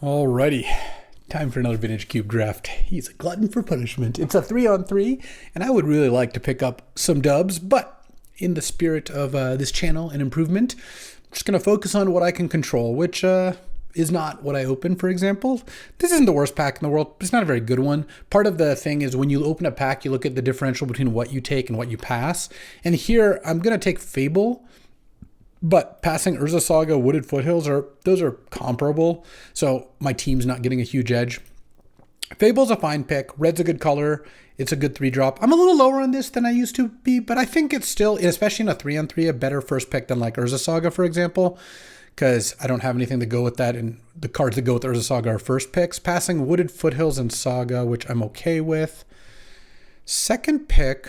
Alrighty, time for another Vintage Cube draft. He's a glutton for punishment. It's a 3-on-3, and I would really like to pick up some dubs, but in the spirit of this channel and improvement, I'm just going to focus on what I can control, which is not what I open, for example. This isn't the worst pack in the world. It's not a very good one. Part of the thing is when you open a pack, you look at the differential between what you take and what you pass. And here, I'm going to take Fable, but passing Urza Saga, Wooded Foothills, those are comparable, so my team's not getting a huge edge. Fable's a fine pick. Red's a good color. It's a good 3-drop. I'm a little lower on this than I used to be, but I think it's still, especially in a 3-on-3, a better first pick than like Urza Saga, for example, because I don't have anything to go with that, and the cards that go with Urza Saga are first picks. Passing Wooded Foothills and Saga, which I'm okay with. Second pick,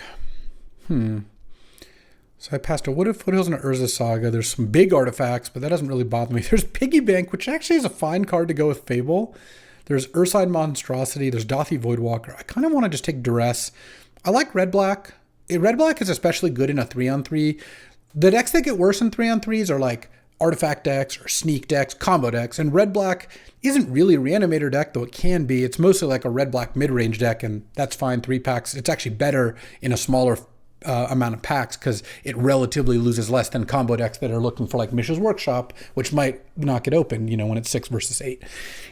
So I passed a Wooded Foothills and an Urza Saga. There's some big artifacts, but that doesn't really bother me. There's Piggy Bank, which actually is a fine card to go with Fable. There's Ursine Monstrosity. There's Dathi Voidwalker. I kind of want to just take Duress. I like Red-Black. Red-Black is especially good in a 3-on-3. The decks that get worse in 3-on-3s are like Artifact decks or Sneak decks, Combo decks. And Red-Black isn't really a Reanimator deck, though it can be. It's mostly like a Red-Black mid-range deck, and that's fine. 3 packs. It's actually better in a smaller amount of packs because it relatively loses less than combo decks that are looking for like Mishra's Workshop, which might knock it open, when it's 6 versus 8.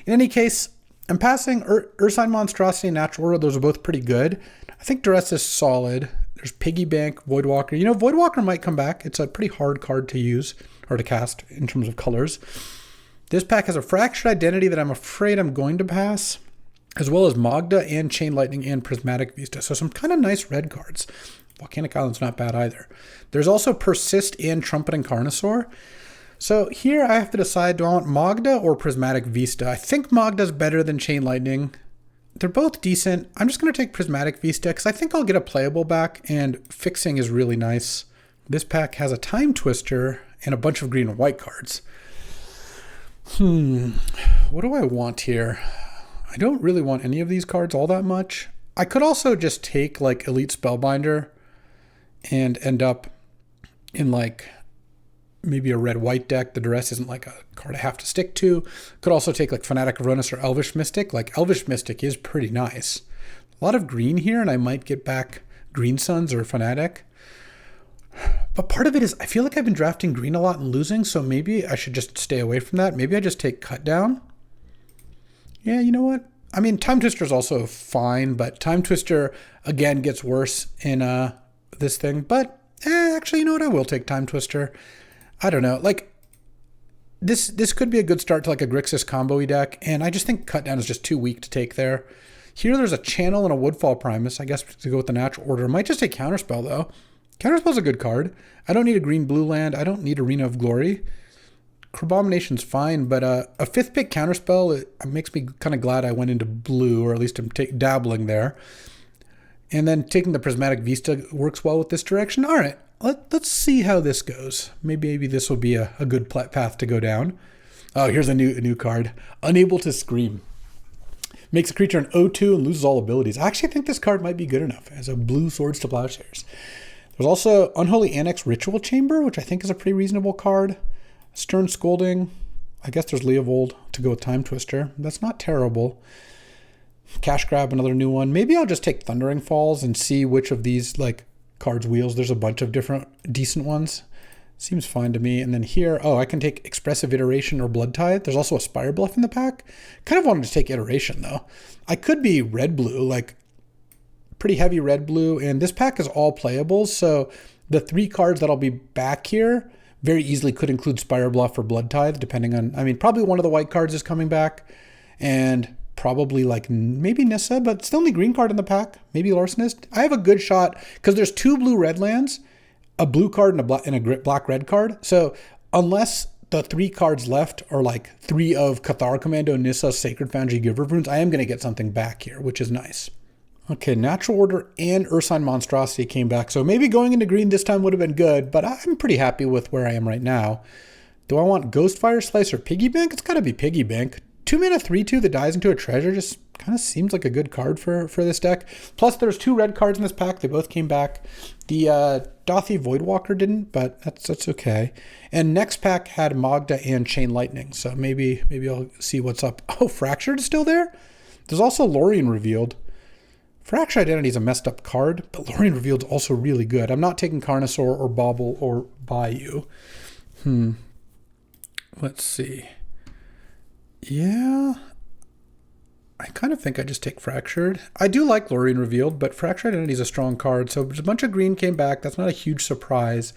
In any case, I'm passing Ursine Monstrosity and Natural Order. Those are both pretty good. I think Duress is solid. There's Piggy Bank, Voidwalker. Voidwalker might come back. It's a pretty hard card to use or to cast in terms of colors. This pack has a Fractured Identity that I'm afraid I'm going to pass, as well as Magda and Chain Lightning and Prismatic Vista. So some kind of nice red cards. Volcanic Island's not bad either. There's also Persist and Trumpeting Carnosaur. So here I have to decide, do I want Magda or Prismatic Vista? I think Magda's better than Chain Lightning. They're both decent. I'm just going to take Prismatic Vista because I think I'll get a playable back, and Fixing is really nice. This pack has a Time Twister and a bunch of green and white cards. What do I want here? I don't really want any of these cards all that much. I could also just take like Elite Spellbinder and end up in like maybe a red-white deck. The Duress isn't like a card I have to stick to. Could also take like Fanatic of Runnus or Elvish Mystic. Like Elvish Mystic is pretty nice. A lot of green here, and I might get back Green Suns or Fanatic. But part of it is I feel like I've been drafting green a lot and losing, so maybe I should just stay away from that. Maybe I just take Cut Down. Yeah, you know what? I mean, Time Twister is also fine, but Time Twister, again, gets worse in this thing. But actually, you know what? I will take Time Twister. I don't know. Like, this could be a good start to like a Grixis combo-y deck, and I just think Cut Down is just too weak to take there. Here, there's a Channel and a Woodfall Primus. I guess to go with the Natural Order. I might just take Counterspell, though. Counterspell's a good card. I don't need a green-blue land. I don't need Arena of Glory. Crabomination's fine, but a 5th pick Counterspell, it makes me kind of glad I went into blue, or at least I'm dabbling there. And then taking the Prismatic Vista works well with this direction. All right, let's see how this goes. Maybe this will be a good path to go down. Oh, here's a new card. Unable to Scream. Makes a creature an 0/2 and loses all abilities. I actually think this card might be good enough as a blue Swords to Plowshares. There's also Unholy Annex Ritual Chamber, which I think is a pretty reasonable card. Stern Scolding. I guess there's Leovold to go with Time Twister. That's not terrible. Cash Grab, another new one. Maybe I'll just take Thundering Falls and see which of these like cards wheels. There's a bunch of different decent ones. Seems fine to me. And then here, I can take Expressive Iteration or Blood Tithe. There's also a Spire Bluff in the pack. Kind of wanted to take Iteration though. I could be red-blue, like pretty heavy red-blue, and this pack is all playable. So the 3 cards that'll be back here very easily could include Spire Bluff or Blood Tithe, depending on, probably one of the white cards is coming back, and probably like maybe Nissa, but still only green card in the pack, maybe Larcenist. I have a good shot, because there's 2 blue-red lands, a blue card and a black-red card, so unless the 3 cards left are like 3 of Cathar Commando, Nissa, Sacred Foundry, Giver of Runes, I am going to get something back here, which is nice. Okay, Natural Order and Ursine Monstrosity came back, so maybe going into green this time would have been good, but I'm pretty happy with where I am right now. Do I want Ghostfire Slice or Piggy Bank? It's got to be Piggy Bank. 2 mana 3/2 that dies into a treasure just Kind of seems like a good card for this deck. Plus, there's 2 red cards in this pack. They both came back. The Dauthi Voidwalker didn't, but that's okay. And next pack had Magda and Chain Lightning. So maybe I'll see what's up. Oh, Fractured is still there? There's also Lorien Revealed. Fractured Identity is a messed up card, but Lorien Revealed is also really good. I'm not taking Carnosaur or Bauble or Bayou. Let's see. Yeah, I kind of think I just take Fractured. I do like Lorien Revealed, but Fractured Identity is a strong card. So a bunch of green came back. That's not a huge surprise.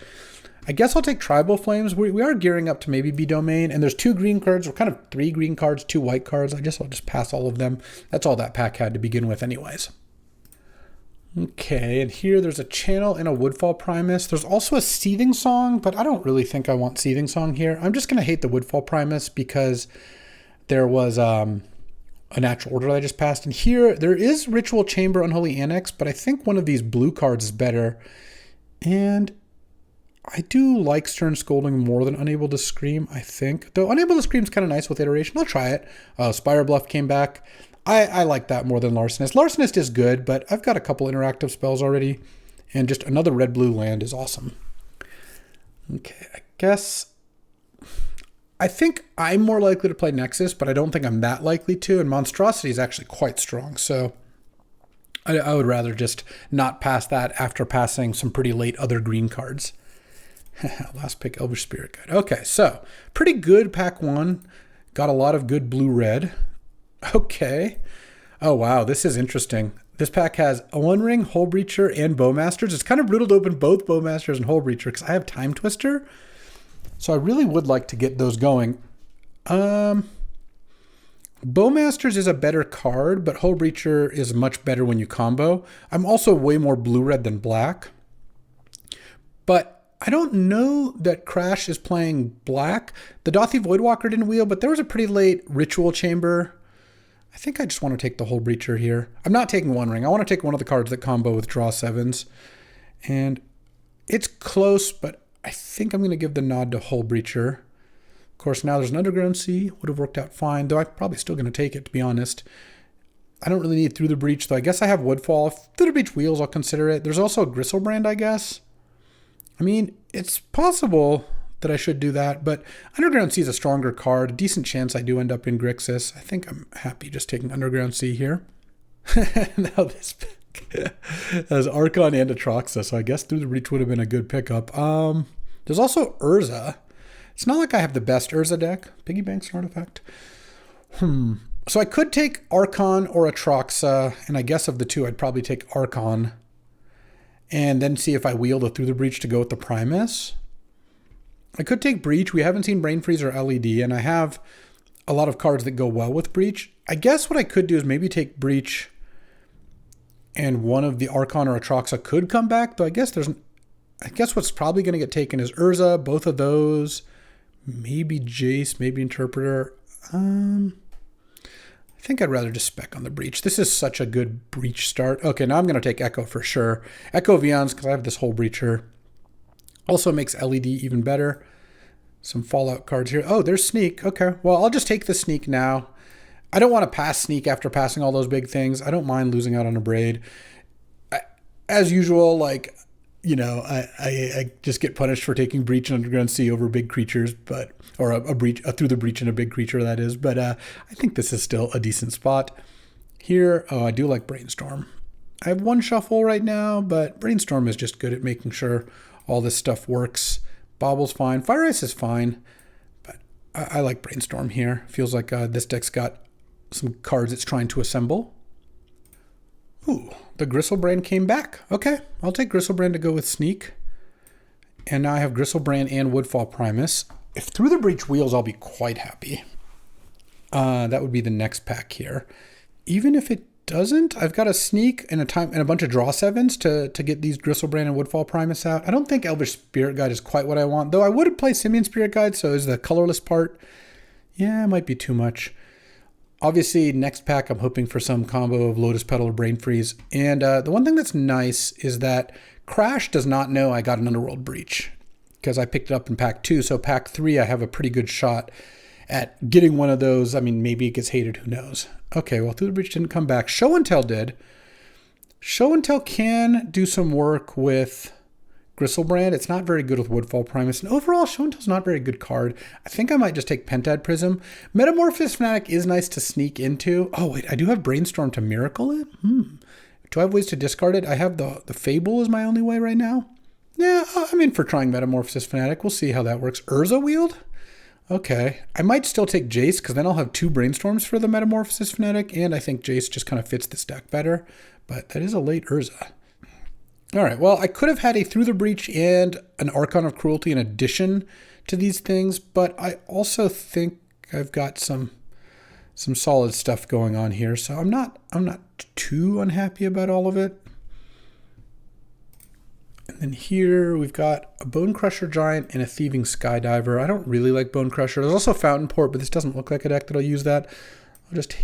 I guess I'll take Tribal Flames. We are gearing up to maybe be Domain, and there's 2 green cards, or kind of 3 green cards, 2 white cards. I guess I'll just pass all of them. That's all that pack had to begin with anyways. Okay, and here there's a Channel and a Woodfall Primus. There's also a Seething Song, but I don't really think I want Seething Song here. I'm just going to hate the Woodfall Primus because there was a Natural Order that I just passed. And here there is Ritual Chamber, Unholy Annex, but I think one of these blue cards is better. And I do like Stern Scolding more than Unable to Scream, I think. Though Unable to Scream is kind of nice with iteration. I'll try it. Spire Bluff came back. I like that more than Larcenist. Larcenist is good, but I've got a couple interactive spells already. And just another red-blue land is awesome. Okay, I think I'm more likely to play Nexus, but I don't think I'm that likely to. And Monstrosity is actually quite strong, so I would rather just not pass that after passing some pretty late other green cards. Last pick, Elvish Spirit Guide. Okay, so pretty good pack 1. Got a lot of good blue-red. Okay. Oh, wow. This is interesting. This pack has a One Ring, Hullbreacher, and Bowmasters. It's kind of brutal to open both Bowmasters and Hullbreacher because I have Time Twister. So I really would like to get those going. Bowmasters is a better card, but Hullbreacher is much better when you combo. I'm also way more blue-red than black. But I don't know that Crash is playing black. The Dauthi Voidwalker didn't wheel, but there was a pretty late Ritual Chamber. I think I just want to take the Hullbreacher here. I'm not taking One Ring. I want to take one of the cards that combo with draw 7s. And it's close, but I think I'm going to give the nod to Hullbreacher. Of course, now there's an Underground Sea. Would have worked out fine, though I'm probably still going to take it, to be honest. I don't really need Through the Breach, though. I guess I have Woodfall. If Through the Breach wheels, I'll consider it. There's also a Gristlebrand, I guess. I mean, it's possible that I should do that, but Underground Sea is a stronger card. A decent chance I do end up in Grixis. I think I'm happy just taking Underground Sea here. Now this pick has Archon and Atraxa, so I guess Through the Breach would have been a good pickup. There's also Urza. It's not like I have the best Urza deck. Piggy Bank's an artifact. So I could take Archon or Atraxa, and I guess of the two, I'd probably take Archon, and then see if I wheel the Through the Breach to go with the Primus. I could take Breach. We haven't seen Brain Freeze or LED, and I have a lot of cards that go well with Breach. I guess what I could do is maybe take Breach, and one of the Archon or Atraxa could come back, though I guess what's probably going to get taken is Urza, both of those, maybe Jace, maybe Interpreter. I think I'd rather just spec on the Breach. This is such a good Breach start. Okay, now I'm going to take Echo for sure. Echo Vions, because I have this Hullbreacher. Also makes LED even better. Some Fallout cards here. Oh, there's Sneak. Okay, well, I'll just take the Sneak now. I don't want to pass Sneak after passing all those big things. I don't mind losing out on a Braid. As usual, like, you know, I just get punished for taking Breach and Underground Sea over big creatures, or a Through the Breach and a big creature, that is. But I think this is still a decent spot. Here, I do like Brainstorm. I have one Shuffle right now, but Brainstorm is just good at making sure all this stuff works. Bobble's fine. Fire Ice is fine, but I like Brainstorm here. Feels like this deck's got some cards it's trying to assemble. Ooh, the Gristlebrand came back. Okay, I'll take Gristlebrand to go with Sneak. And now I have Gristlebrand and Woodfall Primus. If Through the Breach wheels, I'll be quite happy. That would be the next pack here. Even if it doesn't, I've got a Sneak and a bunch of draw 7s to get these Gristlebrand and Woodfall Primus out. I don't think Elvish Spirit Guide is quite what I want, though I would play Simian Spirit Guide, so is the colorless part. Yeah, it might be too much. Obviously, next pack, I'm hoping for some combo of Lotus Petal or Brain Freeze. And the one thing that's nice is that Crash does not know I got an Underworld Breach, because I picked it up in pack 2, so pack 3 I have a pretty good shot at getting one of those. I mean, maybe it gets hated, who knows. Okay, well, Through the Breach didn't come back. Show and Tell did. Show and Tell can do some work with Gristlebrand. It's not very good with Woodfall Primus. And overall, Show and Tell's not a very good card. I think I might just take Pentad Prism. Metamorphosis Fanatic is nice to sneak into. Oh, wait, I do have Brainstorm to Miracle it? Do I have ways to discard it? I have the Fable is my only way right now. Yeah, I'm in for trying Metamorphosis Fanatic. We'll see how that works. Urza Wield? Okay. I might still take Jace, because then I'll have 2 Brainstorms for the Metamorphosis Fanatic, and I think Jace just kind of fits this deck better. But that is a late Urza. All right, well, I could have had a Through the Breach and an Archon of Cruelty in addition to these things, but I also think I've got some solid stuff going on here, so I'm not too unhappy about all of it. And then here we've got a Bone Crusher Giant and a Thieving Skydiver. I don't really like Bone Crusher. There's also Fountain Port, but this doesn't look like a deck that'll use that. I'll just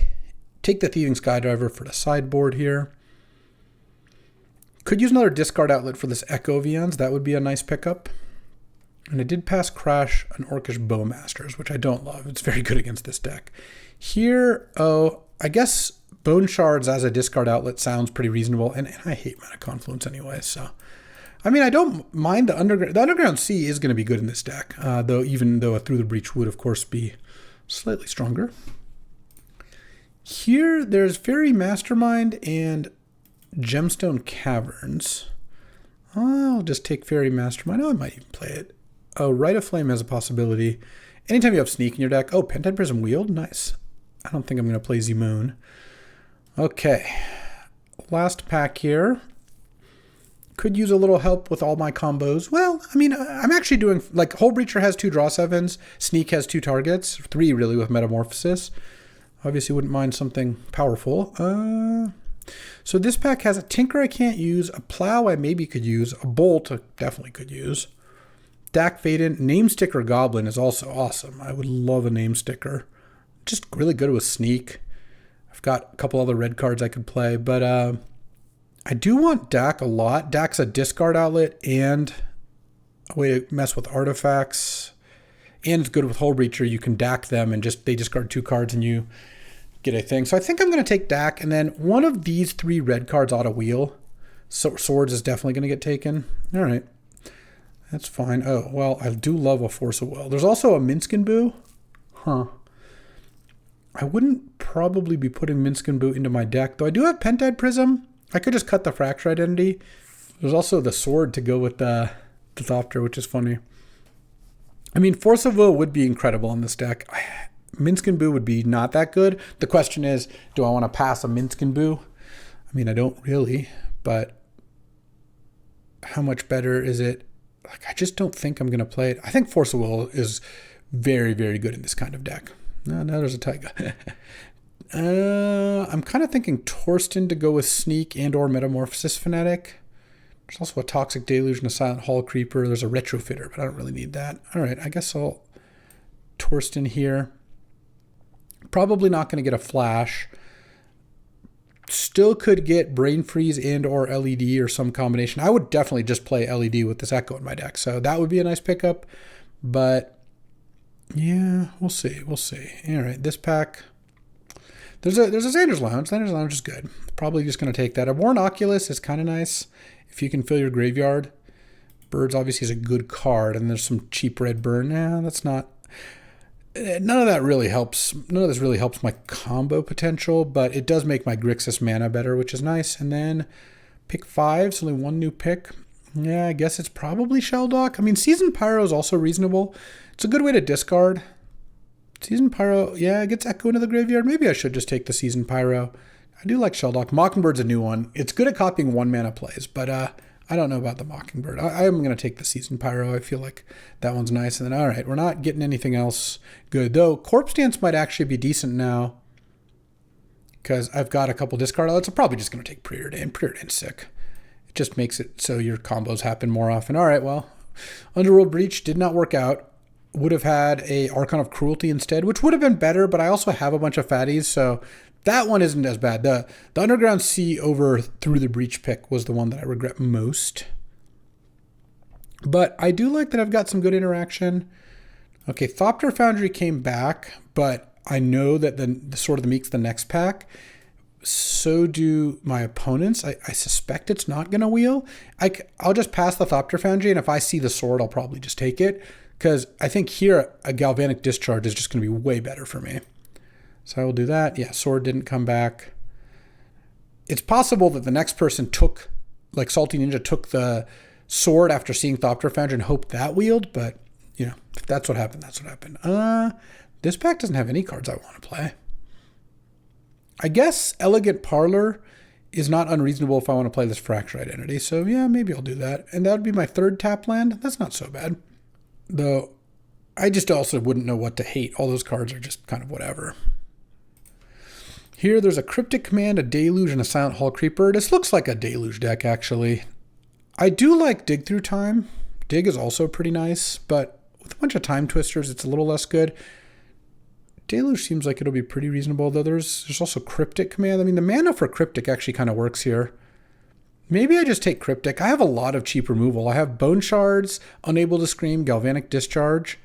take the Thieving Skydiver for the sideboard here. Could use another discard outlet for this Echo Vians. That would be a nice pickup. And I did pass Crash an Orcish Bowmasters, which I don't love. It's very good against this deck. Here, I guess Bone Shards as a discard outlet sounds pretty reasonable. And I hate Mana Confluence anyway, so... I mean, I don't mind the Underground. The Underground Sea is going to be good in this deck, even though a Through the Breach would, of course, be slightly stronger. Here, there's Fairy Mastermind and Gemstone Caverns. I'll just take Fairy Mastermind. Oh, I might even play it. Oh, Rite of Flame has a possibility. Anytime you have Sneak in your deck. Oh, Pentad Prism Wield? Nice. I don't think I'm going to play Z-Moon. Okay. Last pack here. Could use a little help with all my combos. Well, I mean, I'm actually doing, like, Hull Breacher has 2 draw 7s. Sneak has 2 targets. 3, really, with Metamorphosis. Obviously wouldn't mind something powerful. So this pack has a Tinker I can't use, a Plow I maybe could use, a Bolt I definitely could use. Dak Vaden, Namesticker Goblin is also awesome. I would love a Namesticker. Just really good with Sneak. I've got a couple other red cards I could play, but I do want Dak a lot. Dak's a discard outlet and a way to mess with artifacts. And it's good with Hull Breacher. You can Dak them and they discard 2 cards and you get a thing. So I think I'm going to take Dak, and then one of these 3 red cards ought to wheel. So Swords is definitely going to get taken. All right. That's fine. Oh, well, I do love a Force of Will. There's also a Minsc and Boo. Huh. I wouldn't probably be putting Minsc and Boo into my deck, though I do have Pentad Prism. I could just cut the Fracture Identity. There's also the Sword to go with the Thopter, which is funny. I mean, Force of Will would be incredible in this deck. Minsc and Boo would be not that good. The question is, do I want to pass a Minsc and Boo? I mean, I don't really, but how much better is it? Like, I just don't think I'm going to play it. I think Force of Will is very, very good in this kind of deck. No, there's a Taiga. I'm kind of thinking Torsten to go with Sneak and or Metamorphosis Fanatic. There's also a Toxic Deluge and a Silent Hall Creeper. There's a Retrofitter, but I don't really need that. All right, I guess I'll Torsten here. Probably not going to get a Flash. Still could get Brain Freeze and or LED or some combination. I would definitely just play LED with this Echo in my deck, so that would be a nice pickup. But yeah, we'll see. We'll see. All right, this pack. There's a Xander's Lounge. Xander's Lounge is good. Probably just going to take that. A Worn Oculus is kind of nice if you can fill your graveyard. Birds obviously is a good card, and there's some cheap red burn. Yeah, that's not. None of that really helps. None of this really helps my combo potential, but it does make my Grixis mana better, which is nice. And then pick 5, so only one new pick. Yeah, I guess it's probably Shelldock. I mean, Seasoned Pyro is also reasonable. It's a good way to discard. Seasoned Pyro, yeah, it gets Echo into the graveyard. Maybe I should just take the Seasoned Pyro. I do like Shelldock. Mockingbird's a new one. It's good at copying 1-mana plays, but I don't know about the Mockingbird. I am going to take the Seasoned Pyro. I feel like that one's nice. And then, all right, we're not getting anything else good. Though, Corpse Dance might actually be decent now because I've got a couple discard outlets. I'm probably just going to take Preordain. Preordain's sick. It just makes it so your combos happen more often. All right, well, Underworld Breach did not work out. Would have had a Archon of Cruelty instead, which would have been better, but I also have a bunch of fatties, so that one isn't as bad. The Underground Sea over Through the Breach pick was the one that I regret most. But I do like that I've got some good interaction. Okay, Thopter Foundry came back, but I know that the Sword of the Meek's the next pack. So do my opponents. I suspect it's not going to wheel. I'll just pass the Thopter Foundry, and if I see the sword, I'll probably just take it. Because I think here, a Galvanic Discharge is just going to be way better for me. So I will do that. Yeah, sword didn't come back. It's possible that the next person took, like Salty Ninja took the sword after seeing Thopter Foundry and hoped that wheeled, but, you know, if that's what happened, that's what happened. This pack doesn't have any cards I want to play. I guess Elegant Parlor is not unreasonable if I want to play this Fractured Identity. So yeah, maybe I'll do that. And that would be my third tap land. That's not so bad. Though I just also wouldn't know what to hate. All those cards are just kind of whatever. Here there's a Cryptic Command, a Deluge, and a Silent Hall Creeper. This looks like a Deluge deck actually. I do like Dig Through Time. Dig is also pretty nice, but with a bunch of Time Twisters, it's a little less good. Deluge seems like it'll be pretty reasonable, though there's also Cryptic Command. I mean, the mana for Cryptic actually kind of works here. Maybe I just take Cryptic. I have a lot of cheap removal. I have Bone Shards, Unable to Scream, Galvanic Discharge.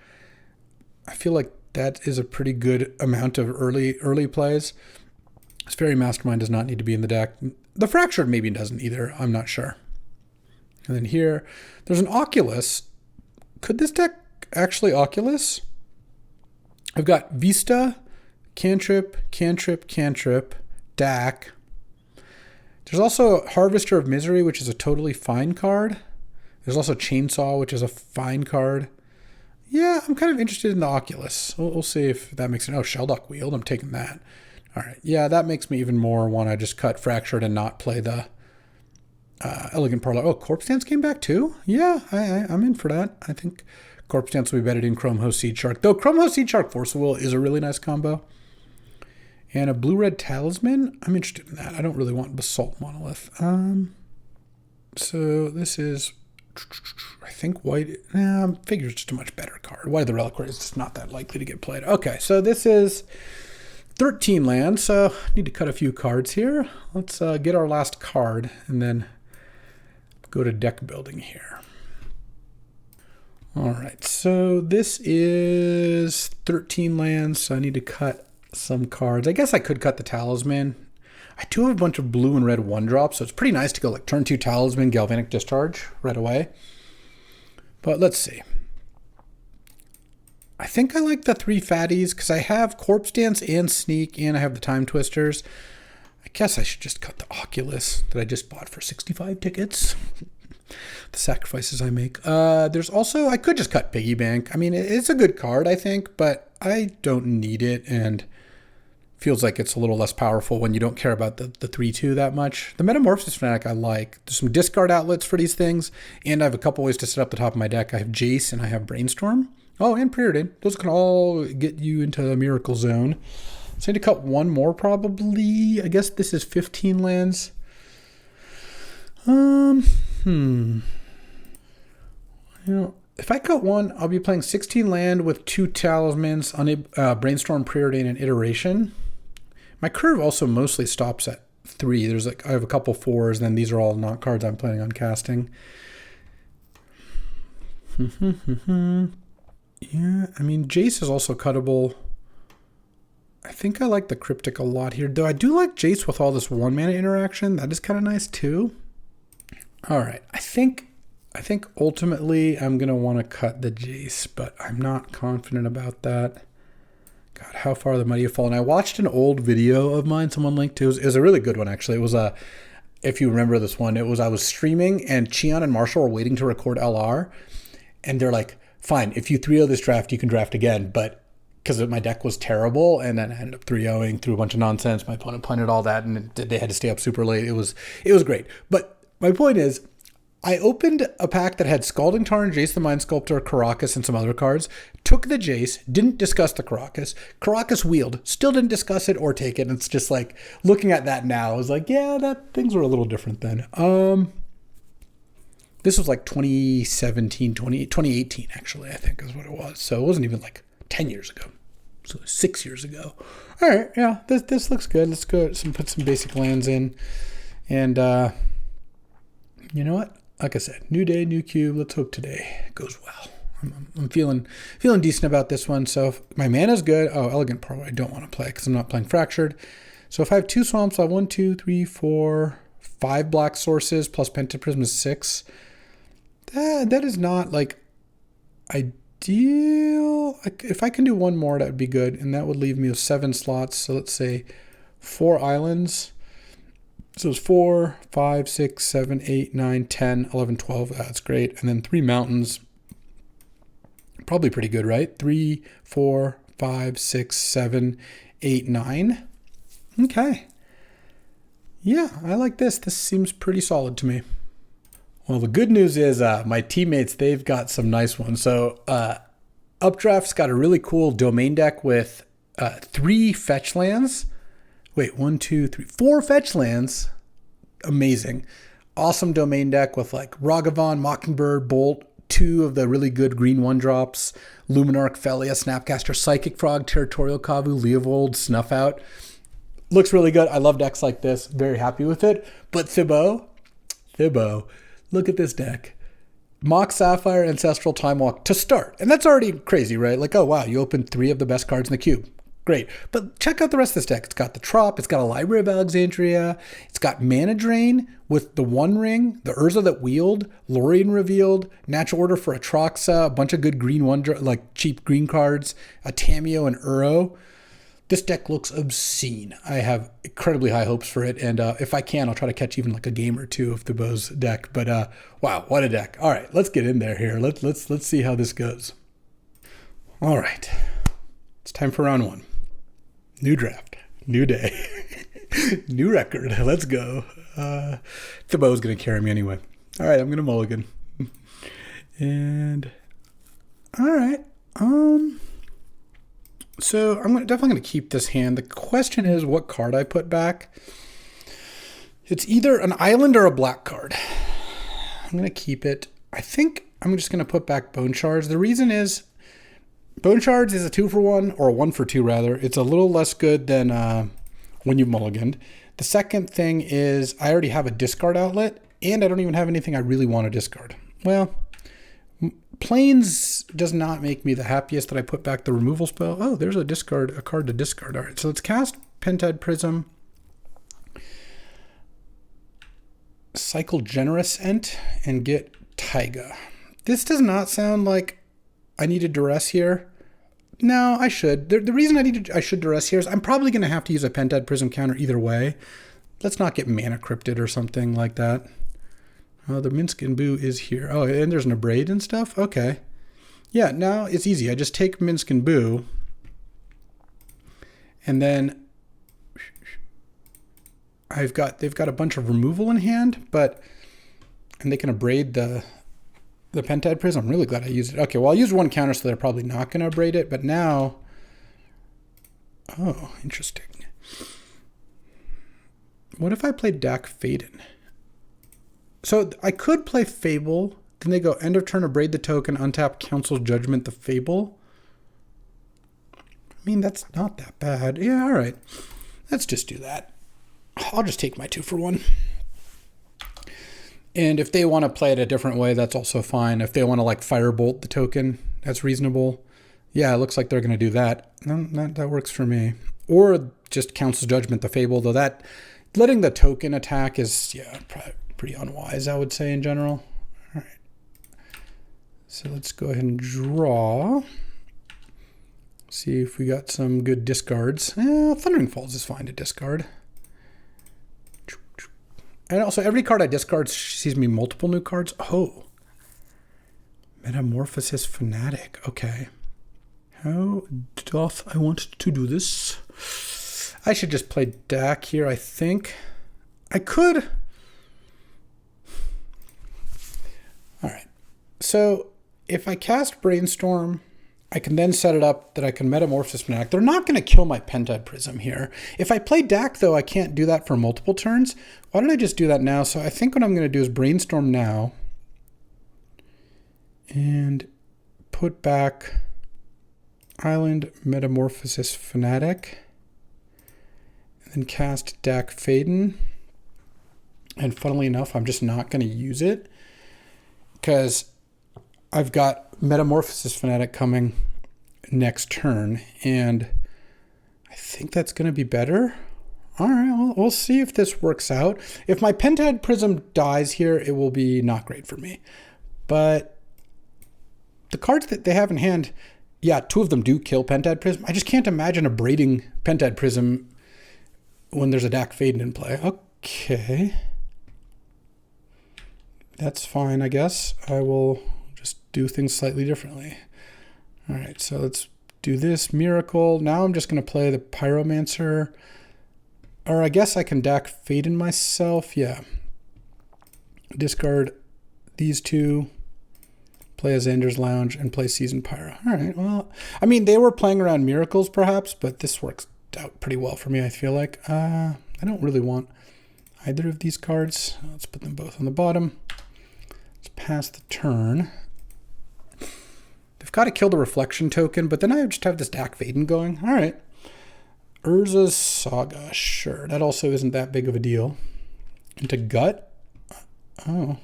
I feel like that is a pretty good amount of early plays. This Fairy Mastermind does not need to be in the deck. The Fractured maybe doesn't either. I'm not sure. And then here, there's an Oculus. Could this deck actually Oculus? I've got Vista, Cantrip, Cantrip, Cantrip, Dak. There's also Harvester of Misery, which is a totally fine card. There's also Chainsaw, which is a fine card. Yeah, I'm kind of interested in the Oculus. We'll see if that makes it. Oh, Sheldock Wield, I'm taking that. All right, yeah, that makes me even more want to just cut Fractured and not play the Elegant Parlor. Oh, Corpse Dance came back too? Yeah, I'm in for that. I think Corpse Dance will be better than Chrome Host Seed Shark. Though Chrome Host Seed Shark Force of Will is a really nice combo. And a Blue-Red Talisman. I'm interested in that. I don't really want Basalt Monolith. So this is, I think White. Figure's just a much better card. White of the Reliquary is just not that likely to get played. Okay, so this is 13 lands. So I need to cut a few cards here. Let's get our last card and then go to deck building here. All right, so this is 13 lands, so I need to cut some cards. I guess I could cut the Talisman. I do have a bunch of blue and red 1-drops, so it's pretty nice to go like turn 2 Talisman, Galvanic Discharge right away. But let's see. I think I like the 3 fatties because I have Corpse Dance and Sneak, and I have the Time Twisters. I guess I should just cut the Oculus that I just bought for 65 tickets. The sacrifices I make. There's also, I could just cut Piggy Bank. I mean, it's a good card, I think, but I don't need it, and feels like it's a little less powerful when you don't care about the 3-2 that much. The Metamorphosis Fanatic I like. There's some discard outlets for these things, and I have a couple ways to set up the top of my deck. I have Jace and I have Brainstorm. Oh, and Preordain. Those can all get you into a Miracle Zone. So I need to cut one more probably. I guess this is 15 lands. You know, if I cut one, I'll be playing 16 land with 2 Talismans on Brainstorm, Preordain, and Iteration. My curve also mostly stops at 3. There's like I have a couple 4s, then these are all not cards I'm planning on casting. Yeah, I mean, Jace is also cuttable. I think I like the Cryptic a lot here, though I do like Jace with all this 1-mana interaction. That is kind of nice too. All right, I think ultimately I'm going to want to cut the Jace, but I'm not confident about that. God, how far the mighty have fallen. I watched an old video of mine someone linked to. It was a really good one, actually. It was if you remember this one, it was I was streaming and Cheon and Marshall were waiting to record LR, and they're like, fine, if you 3-0 this draft, you can draft again, but because my deck was terrible, and then I ended up 3-0ing through a bunch of nonsense. My opponent punted all that, and they had to stay up super late. It was great. But my point is, I opened a pack that had Scalding Tarn, Jace the Mind Sculptor, Karakas, and some other cards, took the Jace, didn't discuss the Karakas wheeled, still didn't discuss it or take it, and it's just like, looking at that now, I was like, yeah, things were a little different then. This was like 2018, actually, I think is what it was. So it wasn't even like 10 years ago. So 6 years ago. All right, yeah, this looks good. Let's go put some basic lands in. And you know what? Like I said, new day, new cube. Let's hope today goes well. I'm feeling decent about this one. So if my mana's good. Oh, Elegant Parlor I don't want to play because I'm not playing Fractured. So if I have 2 swamps, I have 1, 2, 3, 4, 5 black sources plus Pentad Prism is 6. That is not like ideal. If I can do one more, that would be good. And that would leave me with 7 slots. So let's say 4 islands. So it's 4, 5, 6, 7, 8, 9, 10, 11, 12. That's great. And then 3 mountains. Probably pretty good, right? 3, 4, 5, 6, 7, 8, 9. Okay. Yeah, I like this. This seems pretty solid to me. Well, the good news is my teammates, they've got some nice ones. So Updraft's got a really cool domain deck with 3 fetch lands. Wait, 1, 2, 3, 4 fetch lands. Amazing. Awesome domain deck with like Ragavan, Mockingbird, Bolt, 2 of the really good green 1-drops, Luminarch, Felia, Snapcaster, Psychic Frog, Territorial Kavu, Leovold, Snuff Out. Looks really good. I love decks like this. Very happy with it. But Thibaut, look at this deck. Mox Sapphire, Ancestral, Time Walk to start. And that's already crazy, right? Like, oh, wow, you opened 3 of the best cards in the cube. Great. But check out the rest of this deck. It's got the Trop. It's got a Library of Alexandria. It's got Mana Drain with the One Ring, the Urza that Wield, Lorien Revealed, Natural Order for Atraxa, a bunch of good green like cheap green cards, a Tameo and Uro. This deck looks obscene. I have incredibly high hopes for it. And if I can, I'll try to catch even like a game or 2 of Thibaut's deck. But wow, what a deck. All right, let's get in there here. Let's see how this goes. All right. It's time for round 1. New draft, new day, new record. Let's go. Thibaut's going to carry me anyway. All right, I'm going to mulligan. And all right. So I'm definitely going to keep this hand. The question is what card I put back. It's either an island or a black card. I'm going to keep it. I think I'm just going to put back Bone Shards. The reason is Bone Shards is a 2-for-1, or a 1-for-2 rather. It's a little less good than when you mulliganed. The second thing is I already have a discard outlet, and I don't even have anything I really want to discard. Well, Plains does not make me the happiest that I put back the removal spell. Oh, there's a card to discard. All right, so let's cast Pentad Prism. Cycle Generous Ent and get Taiga. This does not sound like I need a duress here. No, I should. The reason I should duress here is I'm probably going to have to use a Pentad Prism counter either way. Let's not get Mana Cryptid or something like that. Oh, the Minsc and Boo is here. Oh, and there's an Abrade and stuff? Okay. Yeah, now it's easy. I just take Minsc and Boo. And then they've got a bunch of removal in hand, and they can Abrade the Pentad Prism. I'm really glad I used it. Okay, well, I'll use 1 counter, so they're probably not going to Abrade it, but now... Oh, interesting. What if I played Dak Faden? So I could play Fable, then they go end of turn, Abrade the token, untap Council's Judgment, the Fable. I mean, that's not that bad. Yeah, all right. Let's just do that. I'll just take my 2-for-1. And if they want to play it a different way, that's also fine. If they want to like Firebolt the token, that's reasonable. Yeah, it looks like they're going to do that. That works for me. Or just Council's Judgment, the Fable, though that letting the token attack is, yeah, pretty unwise, I would say, in general. All right. So let's go ahead and draw. See if we got some good discards. Thundering Falls is fine to discard. And also, every card I discard sees me multiple new cards. Oh. Metamorphosis Fanatic. Okay. How doth I want to do this? I should just play Dak here, I think. I could. All right. So, if I cast Brainstorm, I can then set it up that I can Metamorphosis Fanatic. They're not going to kill my Pentad Prism here. If I play Dak, though, I can't do that for multiple turns. Why don't I just do that now? So I think what I'm going to do is Brainstorm now. And put back Island Metamorphosis Fanatic. And then cast Dak Faden. And funnily enough, I'm just not going to use it. Because I've got Metamorphosis Fanatic coming next turn, and I think that's going to be better. All right, well, we'll see if this works out. If my Pentad Prism dies here, it will be not great for me. But the cards that they have in hand, yeah, 2 of them do kill Pentad Prism. I just can't imagine abrading Pentad Prism when there's a Dack Fayden in play. Okay. That's fine, I guess. I will just do things slightly differently. All right, so let's do this Miracle. Now I'm just going to play the Pyromancer. Or I guess I can Dack Fayden myself. Yeah. Discard these 2. Play a Xander's Lounge and play Seasoned Pyro. All right, well, I mean, they were playing around Miracles perhaps, but this works out pretty well for me, I feel like. I don't really want either of these cards. Let's put them both on the bottom. Let's pass the turn. They've got to kill the Reflection token, but then I just have this Dack Fayden going. All right. Urza's Saga, sure. That also isn't that big of a deal. Into Gut? Oh.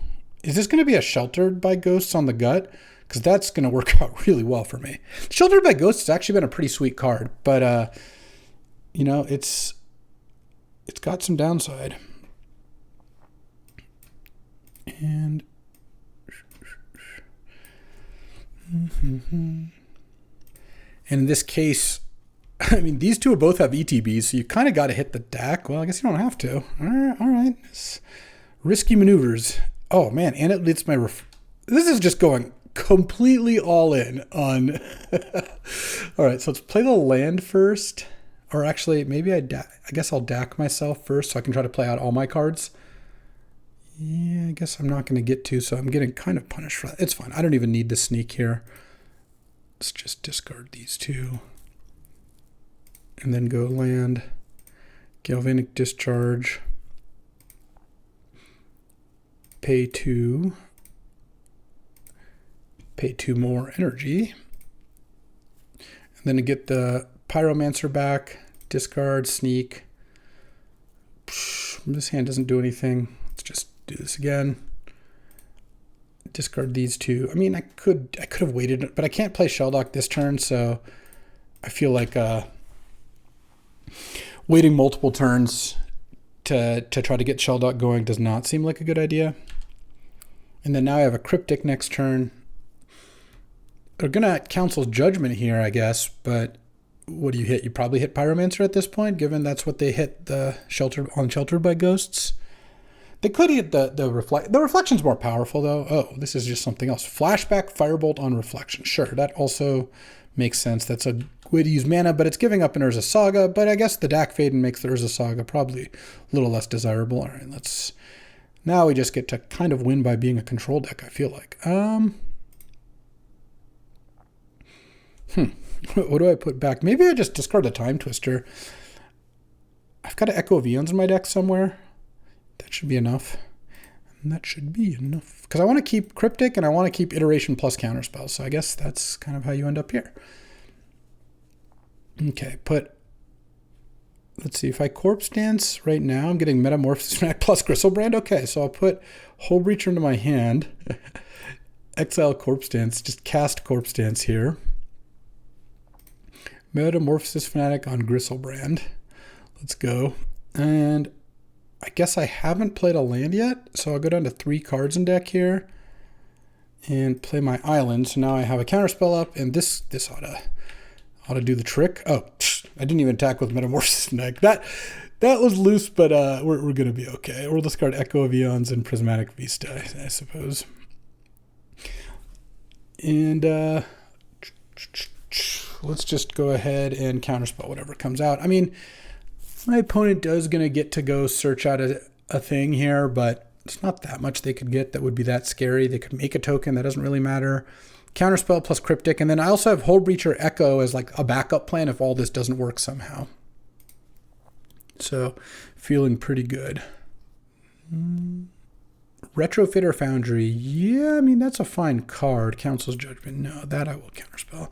Is this going to be a Sheltered by Ghosts on the Gut? Because that's going to work out really well for me. Sheltered by Ghosts has actually been a pretty sweet card, but, you know, it's got some downside. And... And in this case, I mean, these 2 both have ETBs, so you kind of got to hit the Dack. Well, I guess you don't have to. All right. It's risky maneuvers. Oh, man, and it leads my... This is just going completely all in on... All right, so let's play the land first. Or actually, maybe I guess I'll Dack myself first so I can try to play out all my cards. Yeah, I guess I'm not going to get to, so I'm getting kind of punished for that. It's fine. I don't even need the sneak here. Let's just discard these 2. And then go land. Galvanic Discharge. Pay 2. Pay 2 more energy. And then to get the Pyromancer back, discard, sneak. This hand doesn't do anything. Let's just do this again. Discard these 2. I mean, I could have waited, but I can't play Shelldock this turn, so I feel like waiting multiple turns to try to get Shelldock going does not seem like a good idea. And then now I have a Cryptic next turn. They're gonna Council's Judgment here, I guess, but what do you hit? You probably hit Pyromancer at this point, given that's what they hit the Sheltered by Ghosts. They could hit the Reflection's more powerful, though. Oh, this is just something else. Flashback Firebolt on Reflection. Sure, that also makes sense. That's a way to use mana, but it's giving up an Urza Saga. But I guess the Dack Fayden makes the Urza Saga probably a little less desirable. All right, let's... Now we just get to kind of win by being a control deck, I feel like. What do I put back? Maybe I just discard the Time Twister. I've got an Echo of Eons in my deck somewhere. That should be enough. And that should be enough. Because I want to keep Cryptic and I want to keep Iteration plus Counterspell. So I guess that's kind of how you end up here. Okay, let's see, if I Corpse Dance right now, I'm getting Metamorphosis plus Gristlebrand. Okay, so I'll put Hullbreacher into my hand. Exile Corpse Dance, just cast Corpse Dance here. Metamorphosis Fanatic on Gristlebrand. Let's go. And I guess I haven't played a land yet, so I'll go down to 3 cards in deck here and play my island. So now I have a Counterspell up, and this ought to do the trick. Oh, I didn't even attack with Metamorphosis Fanatic. That was loose, but we're going to be okay. We'll discard Echo of Eons and Prismatic Vista, I suppose. And let's just go ahead and Counterspell whatever comes out. I mean, my opponent is going to get to go search out a thing here, but it's not that much they could get that would be that scary. They could make a token. That doesn't really matter. Counterspell plus Cryptic. And then I also have Hullbreacher Echo as like a backup plan if all this doesn't work somehow. So, feeling pretty good. Retrofitter Foundry. Yeah, I mean, that's a fine card. Council's Judgment. No, that I will Counterspell.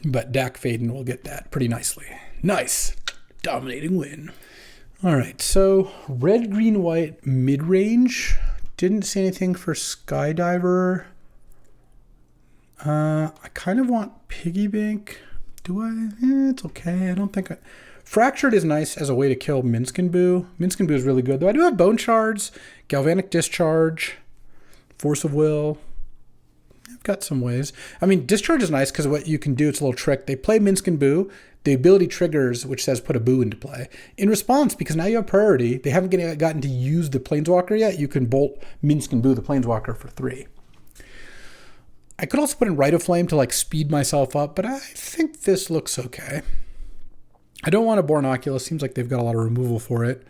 But Dack Fayden will get that pretty nicely. Nice. Dominating win. All right, so red, green, white, mid-range. Didn't see anything for Skydiver. I kind of want Piggy Bank. Do I? It's okay. I don't think Fractured is nice as a way to kill Minsc and Boo. Minsc and Boo is really good, though. I do have Bone Shards, Galvanic Discharge, Force of Will. I've got some ways. I mean, Discharge is nice because what you can do, it's a little trick. They play Minsc and Boo. The ability triggers, which says put a Boo into play. In response, because now you have priority, they haven't gotten to use the Planeswalker yet, you can bolt Minsc and Boo, the Planeswalker, for 3. I could also put in Rite of Flame to like speed myself up, but I think this looks okay. I don't want a Bornoculus. Seems like they've got a lot of removal for it.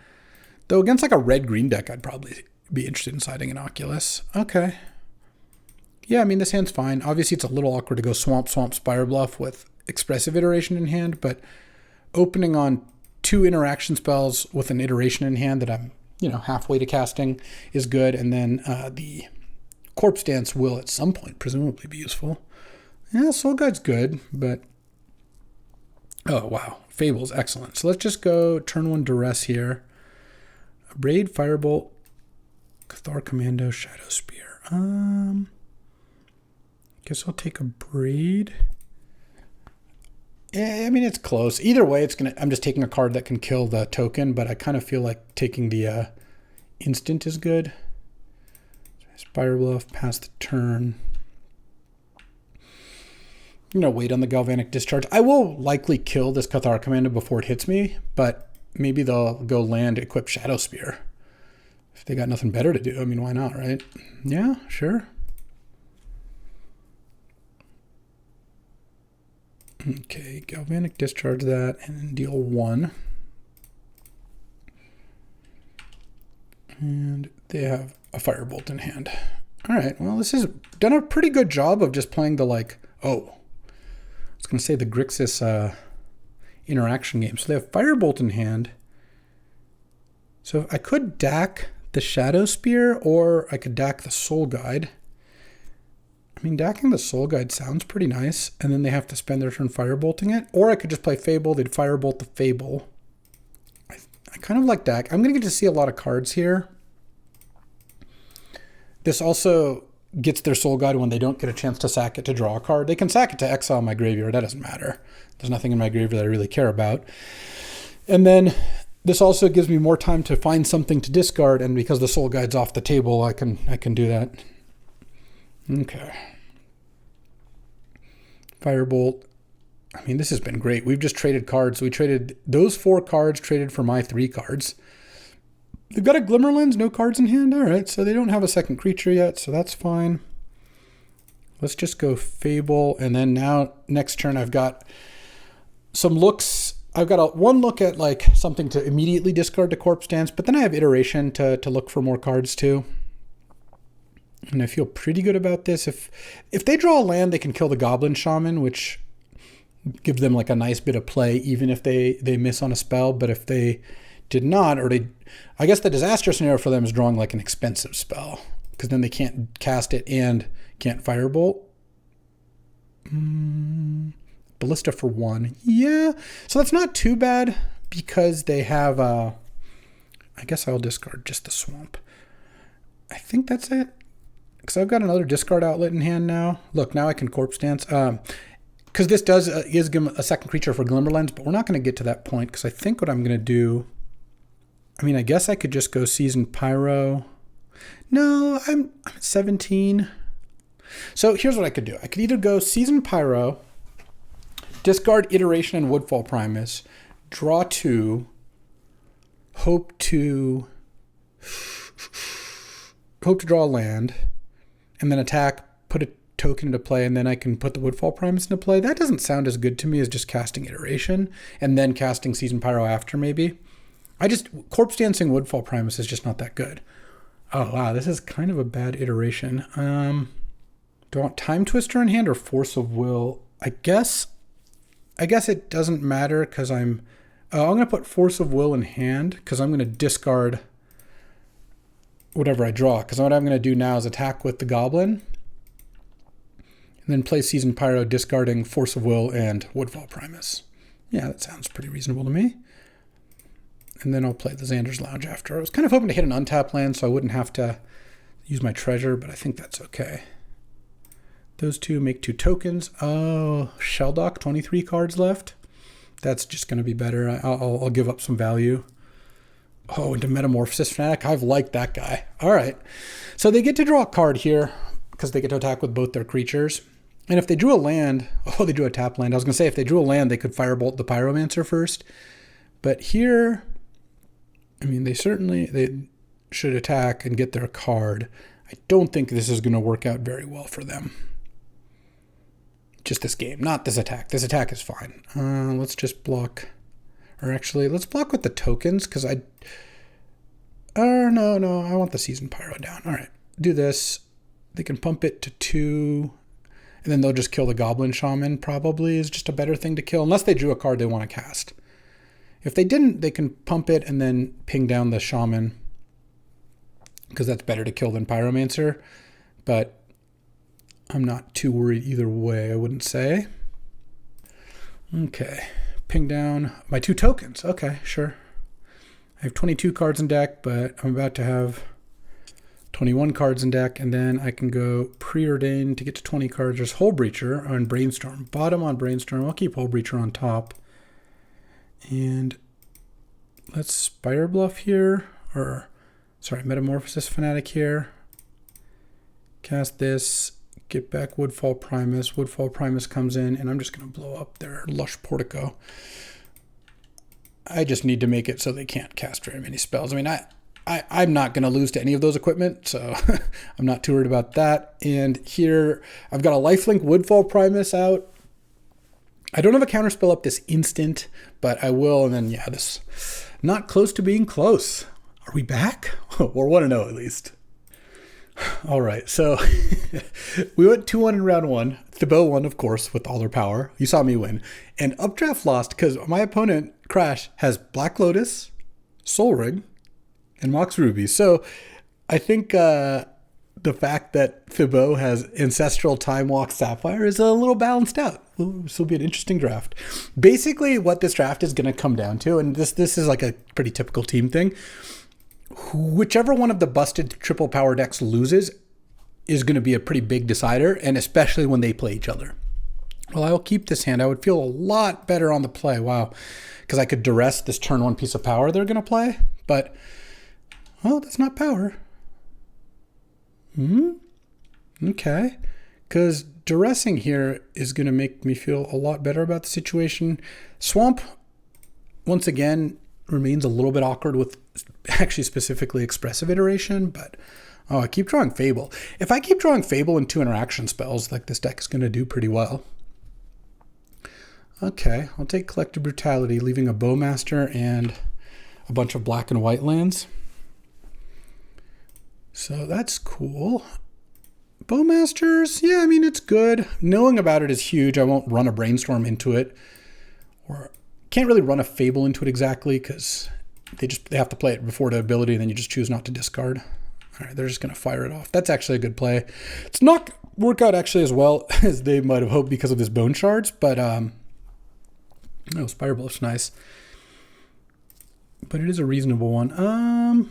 Though against like a red-green deck, I'd probably be interested in siding an Oculus. Okay. Yeah, I mean, this hand's fine. Obviously, it's a little awkward to go Swamp, Spire Bluff with Expressive Iteration in hand, but opening on 2 interaction spells with an iteration in hand that I'm, halfway to casting is good. And then the Corpse Dance will at some point presumably be useful. Yeah, Soul Guide's good, but... Oh, wow. Fable's excellent. So let's just go turn 1 Duress here. Braid, Firebolt, Cathar Commando, Shadow Spear. Guess I'll take a Braid. Yeah, I mean, it's close. Either way, I'm just taking a card that can kill the token, but I kind of feel like taking the instant is good. Spire Bluff, pass the turn. Wait on the Galvanic Discharge. I will likely kill this Cathar Commando before it hits me, but maybe they'll go land, equip Shadow Spear. If they got nothing better to do, I mean, why not, right? Yeah, sure. Okay, Galvanic Discharge that and deal 1. And they have a Firebolt in hand. All right, well, this has done a pretty good job of just playing the, I was going to say the Grixis interaction game. So they have Firebolt in hand. So I could DAC the Shadow Spear, or I could DAC the Soul Guide. I mean, DACing the Soul Guide sounds pretty nice, and then they have to spend their turn Firebolting it. Or I could just play Fable, they'd Firebolt the Fable. I kind of like DAC. I'm going to get to see a lot of cards here. This also gets their Soul Guide when they don't get a chance to sack it to draw a card. They can sack it to exile my graveyard. That doesn't matter. There's nothing in my graveyard that I really care about. And then this also gives me more time to find something to discard, and because the Soul Guide's off the table, I can do that. Okay. Firebolt. I mean, this has been great. We've just traded cards. We traded those 4 cards, traded for my 3 cards. They've got a Glimmerlands, no cards in hand. All right, so they don't have a second creature yet, so that's fine. Let's just go Fable, and then now next turn I've got some looks. I've got one look at something to immediately discard to Corpse Dance, but then I have Iteration to look for more cards too. And I feel pretty good about this. If they draw a land, they can kill the Goblin Shaman, which gives them a nice bit of play, even if they miss on a spell. But if they did not, I guess the disaster scenario for them is drawing an expensive spell, because then they can't cast it and can't Firebolt. Ballista for 1. Yeah. So that's not too bad, because they have, I guess I'll discard just the Swamp. I think that's it. Because I've got another discard outlet in hand now. Look, now I can Corpse Dance. Because this is give a second creature for Glimmerlands, but we're not going to get to that point, because I think what I'm going to do... I mean, I guess I could just go Seasoned Pyro. No, I'm at 17. So here's what I could do. I could either go Seasoned Pyro, discard Iteration and Woodfall Primus, draw 2, hope to draw a land, and then attack, put a token into play, and then I can put the Woodfall Primus into play. That doesn't sound as good to me as just casting Iteration and then casting Seasoned Pyro after, maybe. Corpse Dancing Woodfall Primus is just not that good. Oh, wow, this is kind of a bad iteration. Do I want Time Twister in hand or Force of Will? I guess it doesn't matter, because I'm going to put Force of Will in hand, because I'm going to discard whatever I draw. Because what I'm going to do now is attack with the Goblin, and then play Seasoned Pyro, discarding Force of Will and Woodfall Primus. Yeah, that sounds pretty reasonable to me. And then I'll play the Xander's Lounge after. I was kind of hoping to hit an untap land so I wouldn't have to use my treasure, but I think that's okay. Those two make 2 tokens. Oh, Sheldock, 23 cards left. That's just going to be better. I'll give up some value. Oh, into Metamorphosis Fanatic. I've liked that guy. All right. So they get to draw a card here because they get to attack with both their creatures. And if they drew a land, oh, they drew a tap land. I was going to say if they drew a land, they could Firebolt the Pyromancer first. But here, I mean, they should attack and get their card. I don't think this is going to work out very well for them. Just this game, not this attack. This attack is fine. Let's just block. Or actually, let's block with the tokens because no, I want the Seasoned Pyro down. All right, do this. They can pump it to 2, and then they'll just kill the Goblin Shaman probably is just a better thing to kill, unless they drew a card they want to cast. If they didn't, they can pump it and then ping down the Shaman because that's better to kill than Pyromancer, but I'm not too worried either way, I wouldn't say. Okay, ping down my 2 tokens. Okay, sure. I have 22 cards in deck, but I'm about to have 21 cards in deck, and then I can go Preordain to get to 20 cards. There's Hull Breacher on Brainstorm. Bottom on Brainstorm. I'll keep Hull Breacher on top. And let's Spire Bluff here, or sorry, Metamorphosis Fanatic here. Cast this. Get back Woodfall Primus. Woodfall Primus comes in, and I'm just going to blow up their Lush Portico. I just need to make it so they can't cast very many spells. I mean, I'm not going to lose to any of those equipment, so I'm not too worried about that. And here, I've got a Lifelink Woodfall Primus out. I don't have a counterspell up this instant, but I will, and then, yeah, this not close to being close. Are we back? Or 1-0 at least. All right, so we went 2-1 in round 1. Thibaut won, of course, with all their power. You saw me win. And Updraft lost because my opponent, Crash, has Black Lotus, Sol Ring, and Mox Ruby. So I think the fact that Thibaut has Ancestral Time Walk Sapphire is a little balanced out. This will be an interesting draft. Basically, what this draft is going to come down to, and this is like a pretty typical team thing, whichever one of the busted triple power decks loses is going to be a pretty big decider, and especially when they play each other. Well, I will keep this hand. I would feel a lot better on the play. Wow. Because I could duress this turn 1 piece of power they're going to play. But, well, that's not power. Okay. Because duressing here is going to make me feel a lot better about the situation. Swamp, once again, remains a little bit awkward with actually specifically Expressive Iteration, but oh, I keep drawing Fable. If I keep drawing Fable and 2 interaction spells, like this deck is going to do pretty well. Okay, I'll take Collective Brutality, leaving a Bowmaster and a bunch of black and white lands. So that's cool. Bowmasters, yeah, I mean, it's good. Knowing about it is huge. I won't run a Brainstorm into it, or can't really run a Fable into it exactly because they have to play it before the ability, and then you just choose not to discard. All right, they're just going to fire it off. That's actually a good play. It's not work out actually as well as they might have hoped because of this Bone Shards, but no, Spire Bluff's nice. But it is a reasonable one.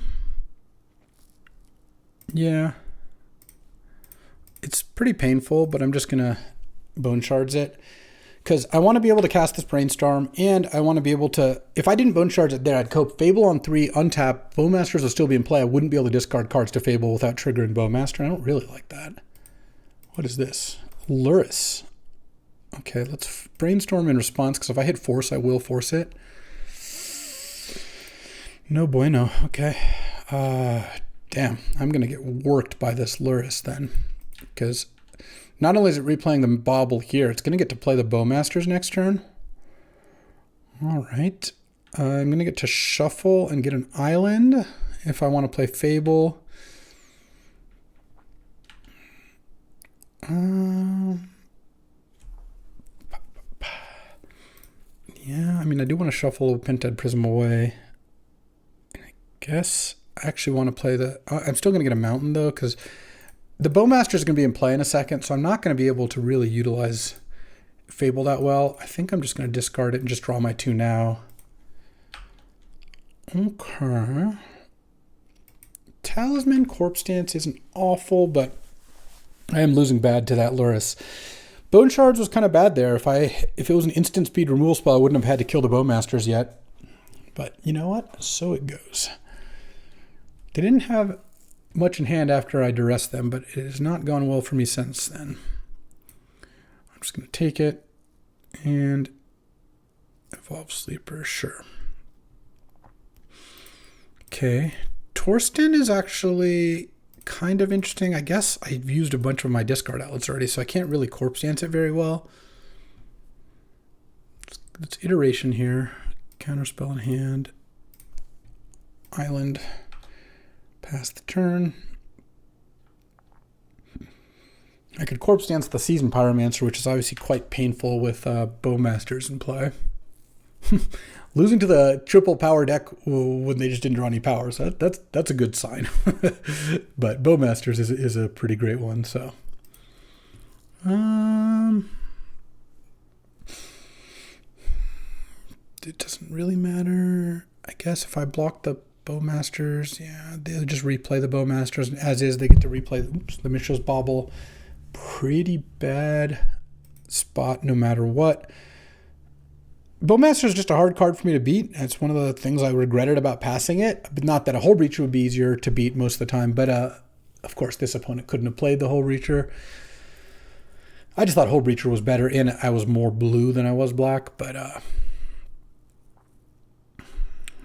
Yeah. It's pretty painful, but I'm just going to Bone Shards it. Because I want to be able to cast this Brainstorm, and I want to be able to... If I didn't Bone Shards it there, I'd cope Fable on 3, untap, Bowmasters will still be in play. I wouldn't be able to discard cards to Fable without triggering Bowmaster. I don't really like that. What is this? Lurrus. Okay, let's Brainstorm in response, because if I hit Force, I will force it. No bueno. Okay. Damn, I'm going to get worked by this Lurrus then. Because not only is it replaying the Bauble here, it's going to get to play the Bowmasters next turn. All right. I'm going to get to shuffle and get an island if I want to play Fable. Yeah, I mean, I do want to shuffle Pentad Prism away. I guess I actually want to play the... I'm still going to get a Mountain, though, because the Bowmaster is going to be in play in a second, so I'm not going to be able to really utilize Fable that well. I think I'm just going to discard it and just draw my 2 now. Okay. Talisman Corpse Dance isn't awful, but I am losing bad to that Lurrus. Bone Shards was kind of bad there. If it was an instant speed removal spell, I wouldn't have had to kill the Bowmasters yet. But you know what? So it goes. They didn't have much in hand after I duressed them, but it has not gone well for me since then. I'm just going to take it and evolve Sleeper, sure. Okay, Torsten is actually kind of interesting. I guess I've used a bunch of my discard outlets already, so I can't really Corpse Dance it very well. It's iteration here. Counterspell in hand. Island. Pass the turn. I could Corpse Dance the Seasoned Pyromancer, which is obviously quite painful with Bowmasters in play. Losing to the triple power deck when they just didn't draw any power, so that's a good sign. But Bowmasters is a pretty great one. So, it doesn't really matter. I guess if I block the Bowmasters, yeah, they'll just replay the Bowmasters as is. They get to replay the Mishra's Bauble. Pretty bad spot no matter what. Bowmaster is just a hard card for me to beat. That's one of the things I regretted about passing it. But not that a Hull Breacher would be easier to beat most of the time. But of course, this opponent couldn't have played the Hull Breacher. I just thought Hull Breacher was better, and I was more blue than I was black. But I'm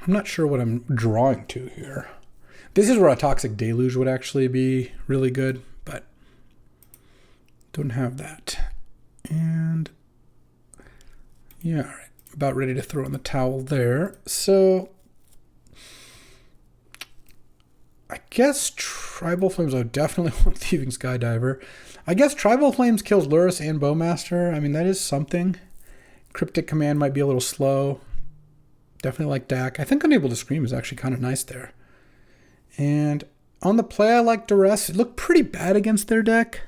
not sure what I'm drawing to here. This is where a Toxic Deluge would actually be really good, but don't have that. And yeah, all right. About ready to throw in the towel there. So I guess Tribal Flames, I definitely want Thieving Skydiver. I guess Tribal Flames kills Lurrus and Bowmaster. I mean, that is something. Cryptic Command might be a little slow. Definitely like Dak. I think Unable to Scream is actually kind of nice there. And on the play, I like Duress. It looked pretty bad against their deck,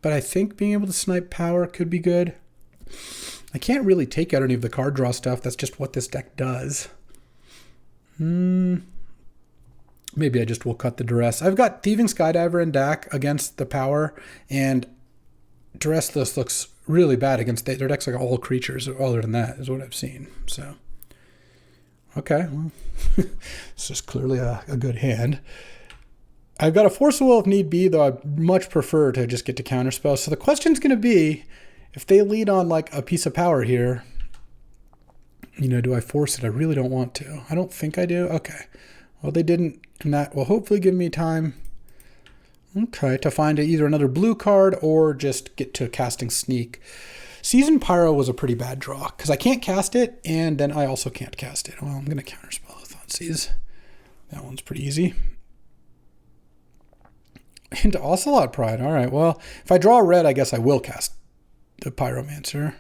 but I think being able to snipe power could be good. I can't really take out any of the card draw stuff. That's just what this deck does. Maybe I just will cut the Duress. I've got Thieving Skydiver and Dak against the power, and Duress this looks really bad against their deck's like all creatures other than that is what I've seen. So, okay, well, this is clearly a good hand. I've got a Force of Will if need be, though I'd much prefer to just get to counterspell. So the question's going to be, if they lead on like a piece of power here, you know, do I force it? I really don't want to. I don't think I do. Okay. Well, they didn't, and that will hopefully give me time, okay, to find either another blue card or just get to casting Sneak. Seasoned Pyro was a pretty bad draw because I can't cast it, and then I also can't cast it. Well, I'm going to counterspell the Thoughtseize. That one's pretty easy. Into Ocelot Pride. All right, well, if I draw a red, I guess I will cast the Pyromancer.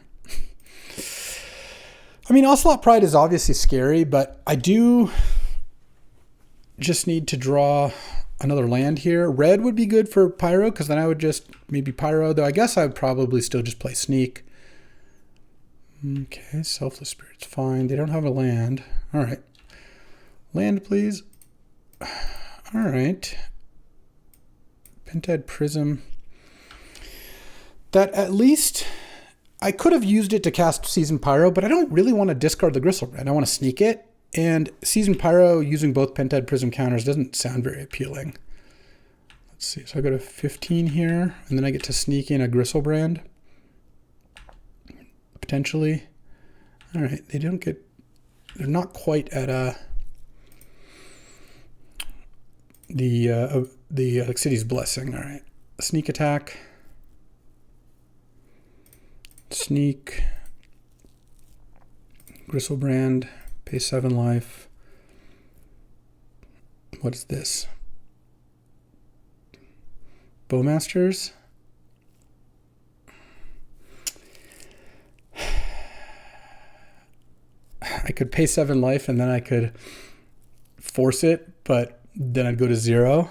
I mean, Ocelot Pride is obviously scary, but I do just need to draw another land here. Red would be good for Pyro, because then I would just maybe Pyro, though I guess I would probably still just play Sneak. Okay, Selfless Spirit's fine. They don't have a land. All right. Land, please. All right. Pentad Prism. That at least I could have used it to cast Seasoned Pyro, but I don't really want to discard the Gristlebrand. I want to sneak it, and Seasoned Pyro using both Pentad Prism counters doesn't sound very appealing. Let's see. So I go to 15 here, and then I get to sneak in a Gristlebrand. Potentially. All right. They don't get. They're not quite at the City's Blessing. All right. Sneak attack. Sneak, Gristlebrand, pay 7 life. What is this? Bowmasters? I could pay 7 life and then I could force it, but then I'd go to 0.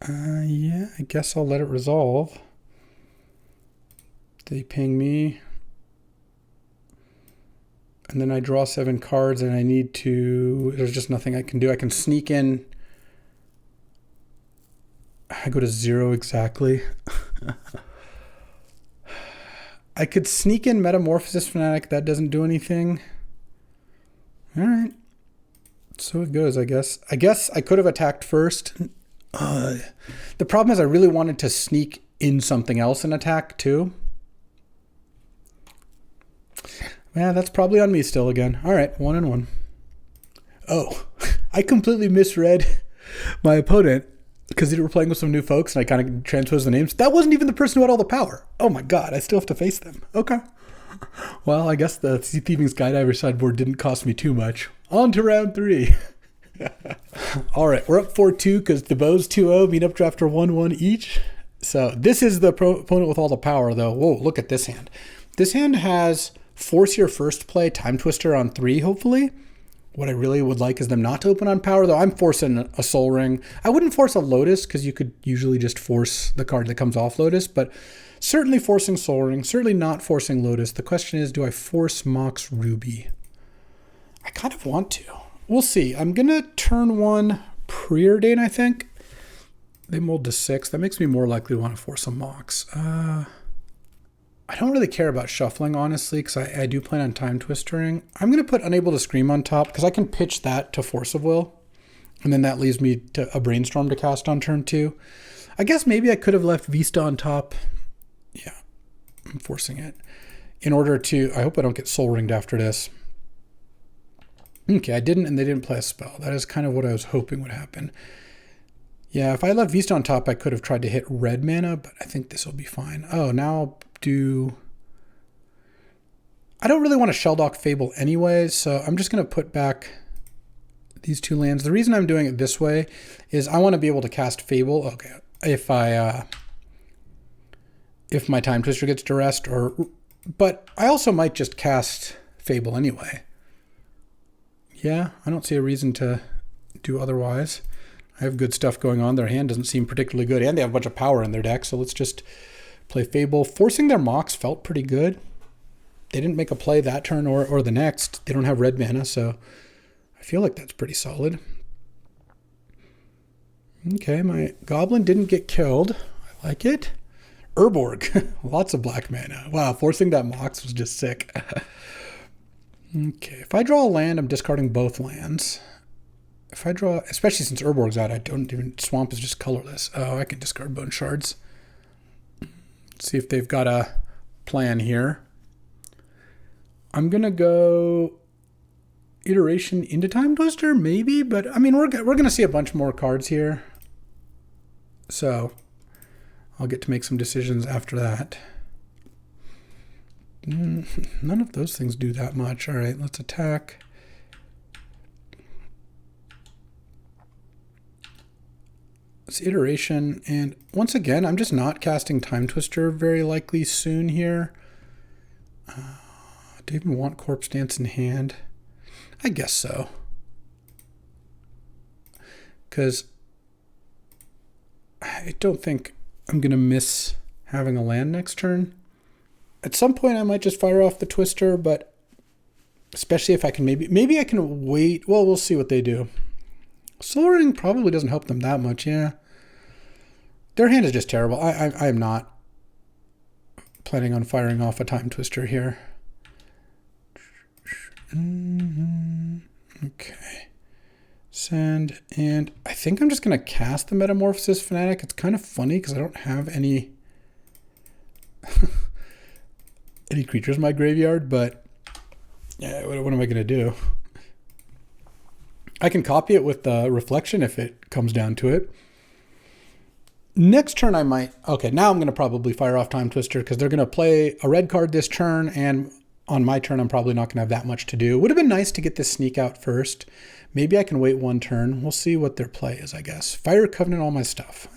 Yeah, I guess I'll let it resolve. They ping me, and then I draw 7 cards, and I need to, there's just nothing I can do. I can sneak in I go to 0 exactly. I could sneak in Metamorphosis Fanatic. That doesn't do anything. All right. So it goes, I guess. I guess I could have attacked first. The problem is I really wanted to sneak in something else and attack too. Yeah, that's probably on me still again. All right, 1-1. Oh, I completely misread my opponent because they were playing with some new folks and I kind of transposed the names. That wasn't even the person who had all the power. Oh my God, I still have to face them. Okay. Well, I guess the Sea Thieving Skydiver sideboard didn't cost me too much. On to round 3. All right, we're up 4-2 because the Bows 2-0 meet up drafter 1-1 each. So this is the opponent with all the power, though. Whoa, look at this hand. This hand has Force Your First Play, Time Twister on 3, hopefully. What I really would like is them not to open on power, though. I'm forcing a Soul Ring. I wouldn't force a Lotus because you could usually just force the card that comes off Lotus, but certainly forcing Soul Ring, certainly not forcing Lotus. The question is, do I force Mox Ruby? I kind of want to. We'll see. I'm going to turn 1 Preordain, I think. They mold to 6. That makes me more likely to want to force a Mox. I don't really care about shuffling, honestly, because I do plan on Time Twistering. I'm going to put Unable to Scream on top, because I can pitch that to Force of Will. And then that leaves me to a Brainstorm to cast on turn 2. I guess maybe I could have left Vista on top. Yeah, I'm forcing it. In order to... I hope I don't get Soul Ringed after this. Okay, I didn't, and they didn't play a spell. That is kind of what I was hoping would happen. Yeah, if I left Vista on top, I could have tried to hit red mana, but I think this will be fine. Oh, now I'll do... I don't really want to Shelldock Fable anyways, so I'm just going to put back these 2 lands. The reason I'm doing it this way is I want to be able to cast Fable. Okay, if my Time Twister gets duressed, but I also might just cast Fable anyway. Yeah, I don't see a reason to do otherwise. I have good stuff going on. Their hand doesn't seem particularly good, and they have a bunch of power in their deck, so let's just play Fable. Forcing their Mox felt pretty good. They didn't make a play that turn or the next. They don't have red mana, so I feel like that's pretty solid. Okay, my Goblin didn't get killed. I like it. Urborg, lots of black mana. Wow, forcing that Mox was just sick. Okay, if I draw a land, I'm discarding both lands. If I draw, especially since Urborg's out, I don't even, Swamp is just colorless. Oh, I can discard Bone Shards. Let's see if they've got a plan here. I'm going to go Iteration into Time Twister, maybe, but I mean, we're going to see a bunch more cards here. So I'll get to make some decisions after that. None of those things do that much. All right, let's attack. It's Iteration, and once again, I'm just not casting Time Twister very likely soon here. Do you even want Corpse Dance in hand? I guess so. Because I don't think I'm going to miss having a land next turn. At some point, I might just fire off the Twister, but especially if I can maybe I can wait. Well, we'll see what they do. Soul Ring probably doesn't help them that much, yeah. Their hand is just terrible. I am not planning on firing off a Time Twister here. Okay. Send, and I think I'm just going to cast the Metamorphosis Fanatic. It's kind of funny because I don't have any any creatures in my graveyard, but yeah, what am I going to do? I can copy it with Reflection if it comes down to it. Next turn I might... Okay, now I'm going to probably fire off Time Twister because they're going to play a red card this turn, and on my turn I'm probably not going to have that much to do. Would have been nice to get this sneak out first. Maybe I can wait one turn. We'll see what their play is, I guess. Fire Covenant all my stuff.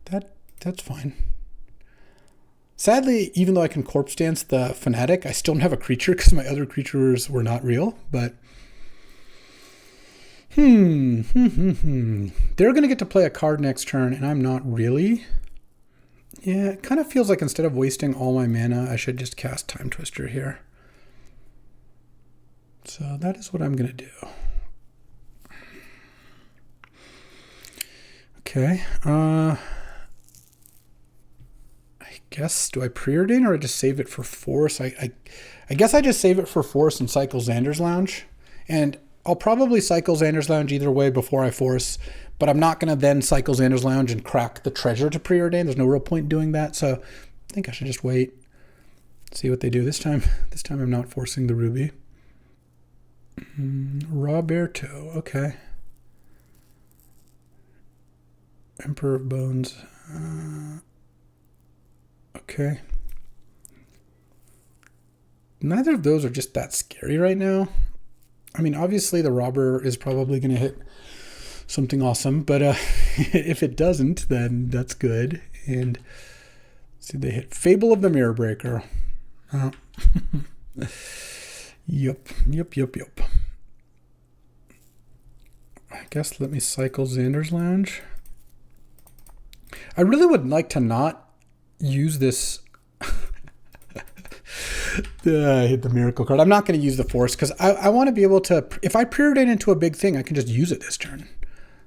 That's fine. Sadly, even though I can Corpse Dance the Fanatic, I still don't have a creature because my other creatures were not real, but... They're going to get to play a card next turn, and I'm not really. Yeah, it kind of feels like instead of wasting all my mana, I should just cast Time Twister here. So that is what I'm going to do. Okay. I guess, do I preordain or I just save it for force? I guess I just save it for force and cycle Xander's Lounge. And I'll probably cycle Xander's Lounge either way before I force, but I'm not going to then cycle Xander's Lounge and crack the treasure to preordain. There's no real point in doing that, so I think I should just wait, see what they do this time. This time I'm not forcing the ruby. Roberto, okay. Emperor of Bones. Okay. Neither of those are just that scary right now. I mean, obviously the robber is probably going to hit something awesome, but if it doesn't, then that's good. And see, they hit Fable of the Mirror Breaker. Yep. I guess let me cycle Xander's Lounge. I really would like to not use this. I hit the miracle card. I'm not going to use the force because I want to be able to, if I preordain into a big thing, I can just use it this turn.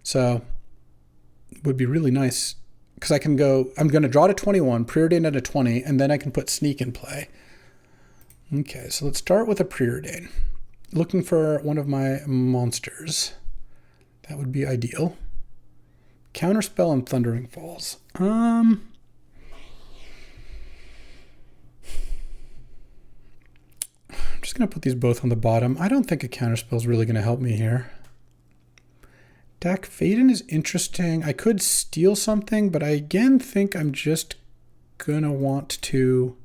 So it would be really nice because I can go, I'm going to draw to 21, preordain at a 20, and then I can put sneak in play. Okay, so let's start with a preordain. Looking for one of my monsters. That would be ideal. Counterspell and Thundering Falls. I'm just going to put these both on the bottom. I don't think a counterspell is really going to help me here. Dak Faden is interesting. I could steal something, but I again think I'm just going to want to...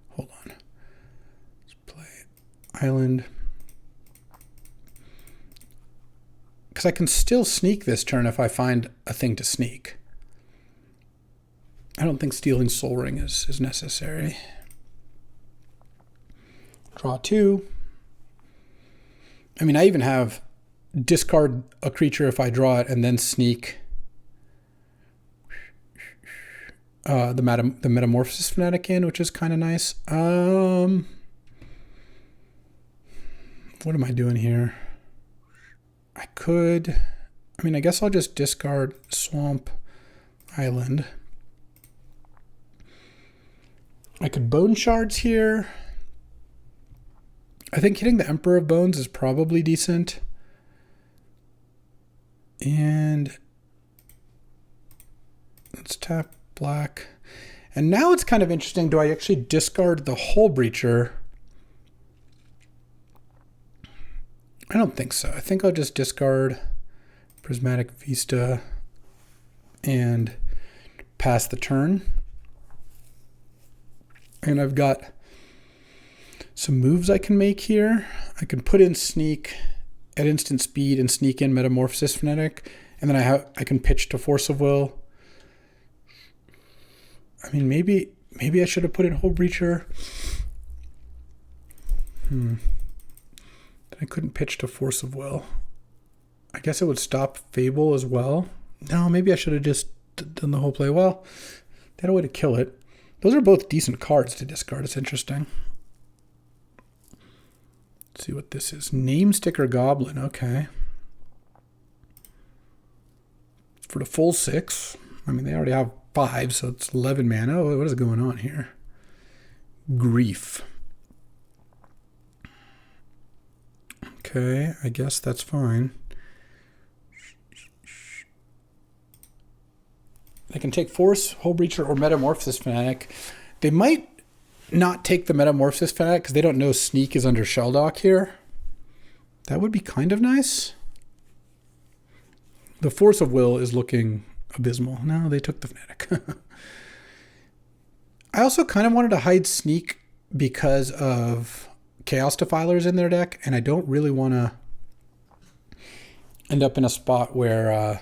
Hold on. Let's play Island. Because I can still sneak this turn if I find a thing to sneak. I don't think stealing Soul Ring is necessary. Draw 2. I mean, I even have discard a creature if I draw it and then sneak the Metamorphosis Fanatic in, which is kind of nice. What am I doing here? I guess I'll just discard Swamp Island. I could Bone Shards here. I think hitting the Emperor of Bones is probably decent. And let's tap black. And now it's kind of interesting. Do I actually discard the Hull Breacher? I don't think so. I think I'll just discard Prismatic Vista and pass the turn. And I've got some moves I can make here. I can put in Sneak at instant speed and sneak in Metamorphosis Fanatic, and then I can pitch to Force of Will. I mean, maybe I should have put in Hull Breacher. I couldn't pitch to Force of Will. I guess it would stop Fable as well. No, maybe I should have just done the whole play. Well, they had a way to kill it. Those are both decent cards to discard. It's interesting. Let's see what this is. Name Sticker Goblin. Okay. For the full 6. I mean, they already have 5, so it's 11 mana. Oh, what is going on here? Grief. Okay, I guess that's fine. They can take Force, Hull Breacher, or Metamorphosis Fanatic. They might not take the Metamorphosis Fanatic because they don't know Sneak is under Shelldock here. That would be kind of nice. The Force of Will is looking abysmal. No, they took the Fanatic. I also kind of wanted to hide Sneak because of Chaos Defilers in their deck, and I don't really want to end up in a spot where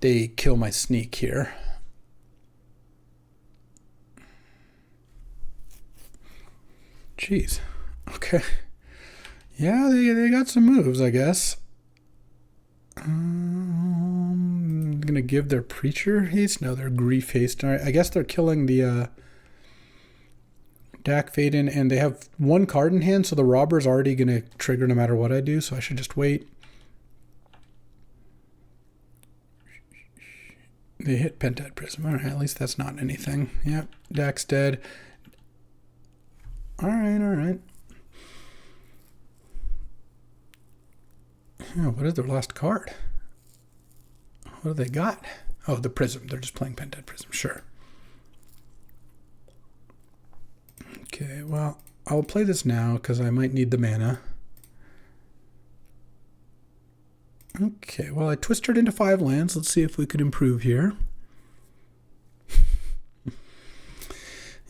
they kill my Sneak here. Jeez. Okay. Yeah, they got some moves, I guess. Gonna give their Preacher haste? No, their Grief haste. All right, I guess they're killing the Dak Faden, and they have 1 card in hand, so the Robber's already gonna trigger no matter what I do, so I should just wait. They hit Pentad Prism. All right, at least that's not anything. Yep, Dax dead. All right. Oh, what is their last card? What do they got? Oh, the Prism. They're just playing Pentad Prism. Sure. Okay, well, I'll play this now because I might need the mana. Okay, well, I twisted into 5 lands. Let's see if we could improve here.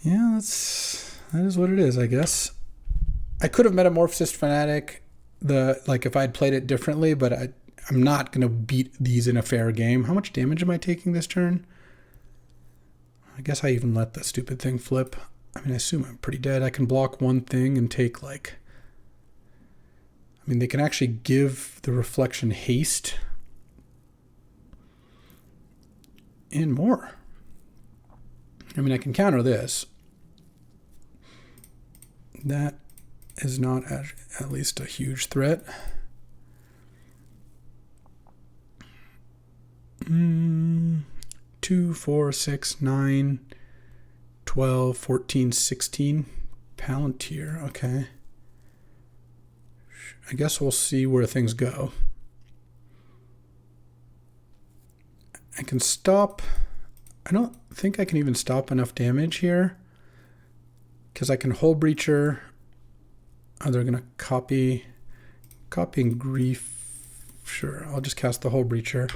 Yeah, that is what it is, I guess. I could have Metamorphosis Fanatic, if I'd played it differently, but I'm not going to beat these in a fair game. How much damage am I taking this turn? I guess I even let the stupid thing flip. I mean, I assume I'm pretty dead. I can block one thing and take, they can actually give the Reflection haste and more. I mean, I can counter this. That is not at least a huge threat. 2, 4, 6, 9, 12, 14, 16. Palantir, okay. I guess we'll see where things go. I can stop. I don't think I can even stop enough damage here because I can Hull Breacher. Oh, they're going to copying Grief. Sure, I'll just cast the Hull Breacher.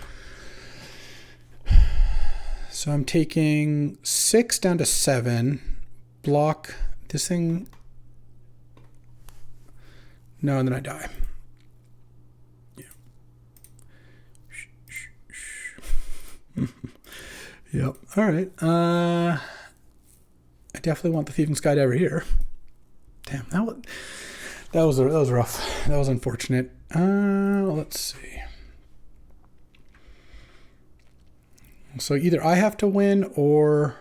So I'm taking 6 down to 7. Block this thing. No, and then I die. Yeah. Yep. All right. I definitely want the Thieving Skydiver here. Damn, that was rough. That was unfortunate. Let's see. So either I have to win or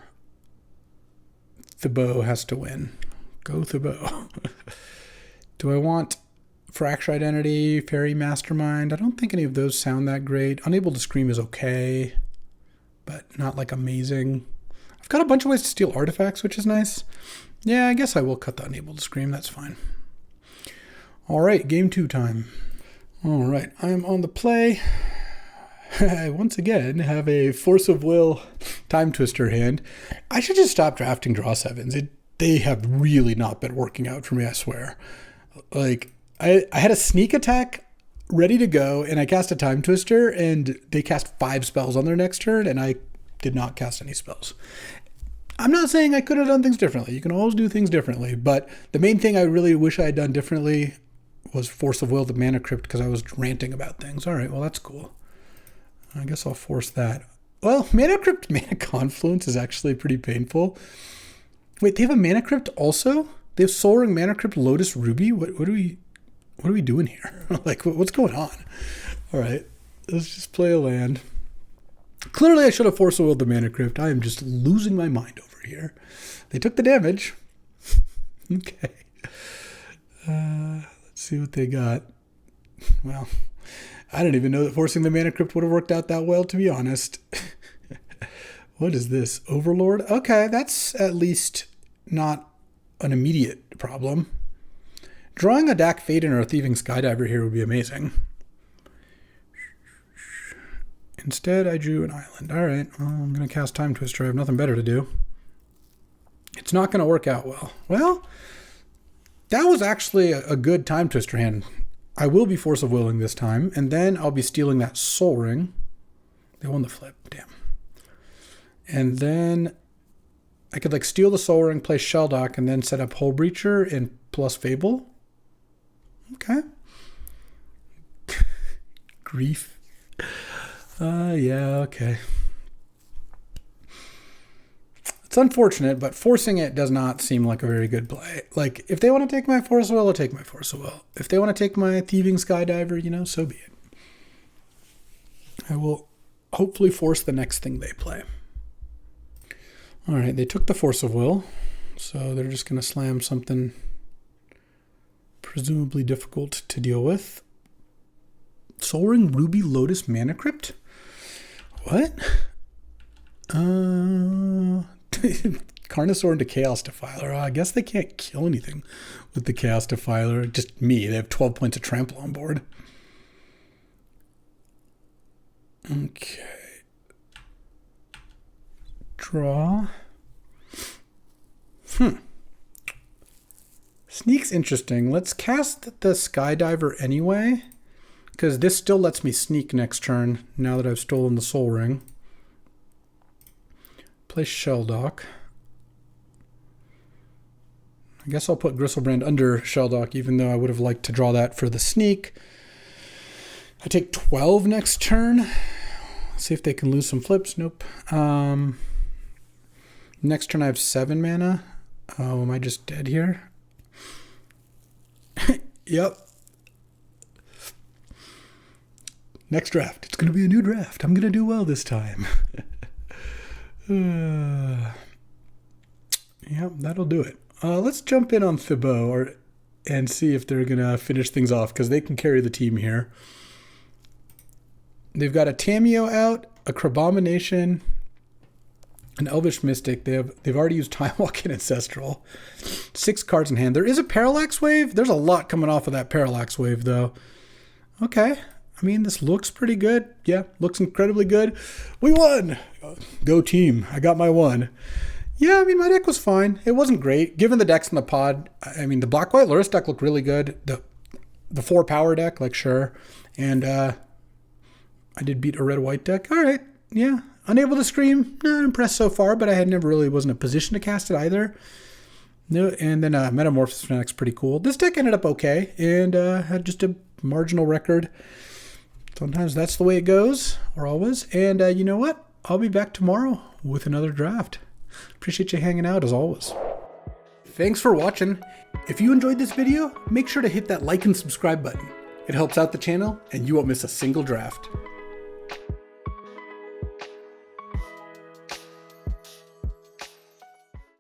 Thibaut has to win. Go Thibaut. Do I want Fracture Identity, Fairy Mastermind? I don't think any of those sound that great. Unable to Scream is okay, but not amazing. I've got a bunch of ways to steal artifacts, which is nice. Yeah, I guess I will cut the Unable to Scream. That's fine. All right, game 2 time. All right, I am on the play. I once again have a Force of Will Time Twister hand. I should just stop drafting draw 7s. They have really not been working out for me, I swear. I had a Sneak Attack ready to go, and I cast a Time Twister, and they cast 5 spells on their next turn, and I did not cast any spells. I'm not saying I could have done things differently. You can always do things differently, but the main thing I really wish I had done differently was Force of Will the Mana Crypt, because I was ranting about things. All right, well, that's cool. I guess I'll force that. Well, Mana Crypt Mana Confluence is actually pretty painful. Wait, they have a Mana Crypt also? They have Sol Ring, Mana Crypt, Lotus Ruby? What are we doing here? What's going on? All right, let's just play a land. Clearly, I should have Force of Will the Mana Crypt. I am just losing my mind over here. They took the damage. Okay. Let's see what they got. Well, I didn't even know that forcing the Mana Crypt would have worked out that well, to be honest. What is this? Overlord? Okay, that's at least not an immediate problem. Drawing a Dack Fayden or a Thieving Skydiver here would be amazing. Instead, I drew an island. All right, well, I'm going to cast Time Twister. I have nothing better to do. It's not going to work out well. Well, that was actually a good Time Twister hand. I will be Force of Willing this time, and then I'll be stealing that Sol Ring. They won the flip, damn. And then I could steal the Sol Ring, play Shelldock, and then set up Hull Breacher and plus Fable. Okay. Grief. Yeah, okay. It's unfortunate, but forcing it does not seem like a very good play. If they want to take my Force of Will, I'll take my Force of Will. If they want to take my Thieving Skydiver, so be it. I will hopefully force the next thing they play. All right, they took the Force of Will, so they're just going to slam something presumably difficult to deal with. Sol Ring, Ruby, Lotus, Mana Crypt? What? Carnosaur into Chaos Defiler. I guess they can't kill anything with the Chaos Defiler. Just me. They have 12 points of trample on board. Okay. Draw. Sneak's interesting. Let's cast the Skydiver anyway, because this still lets me sneak next turn now that I've stolen the Soul Ring. Play Shelldock. I guess I'll put Gristlebrand under Shelldock, even though I would have liked to draw that for the sneak. I take 12 next turn. See if they can lose some flips. Nope. Next turn I have 7 mana. Oh, am I just dead here? Yep. Next draft. It's going to be a new draft. I'm going to do well this time. Yep, that'll do it. Let's jump in on Thibaut and see if they're going to finish things off, because they can carry the team here. They've got a Tamiyo out, a Crabomination, an Elvish Mystic. They've already used Time Walk and Ancestral. 6 cards in hand. There is a Parallax Wave. There's a lot coming off of that Parallax Wave, though. Okay. I mean, this looks pretty good. Yeah, looks incredibly good. We won! Go team. I got my 1. Yeah, I mean, my deck was fine. It wasn't great. Given the decks in the pod, I mean, the Black-White Lurrus deck looked really good. The 4 power deck, like, sure. And I did beat a red-white deck. All right. Yeah. Unable to Scream, not impressed so far, but I had never really was in a position to cast it either. No, and then Metamorphosis Fanatic's pretty cool. This deck ended up okay, and had just a marginal record. Sometimes that's the way it goes, or always. And you know what? I'll be back tomorrow with another draft. Appreciate you hanging out as always. Thanks for watching. If you enjoyed this video, make sure to hit that like and subscribe button. It helps out the channel, and you won't miss a single draft.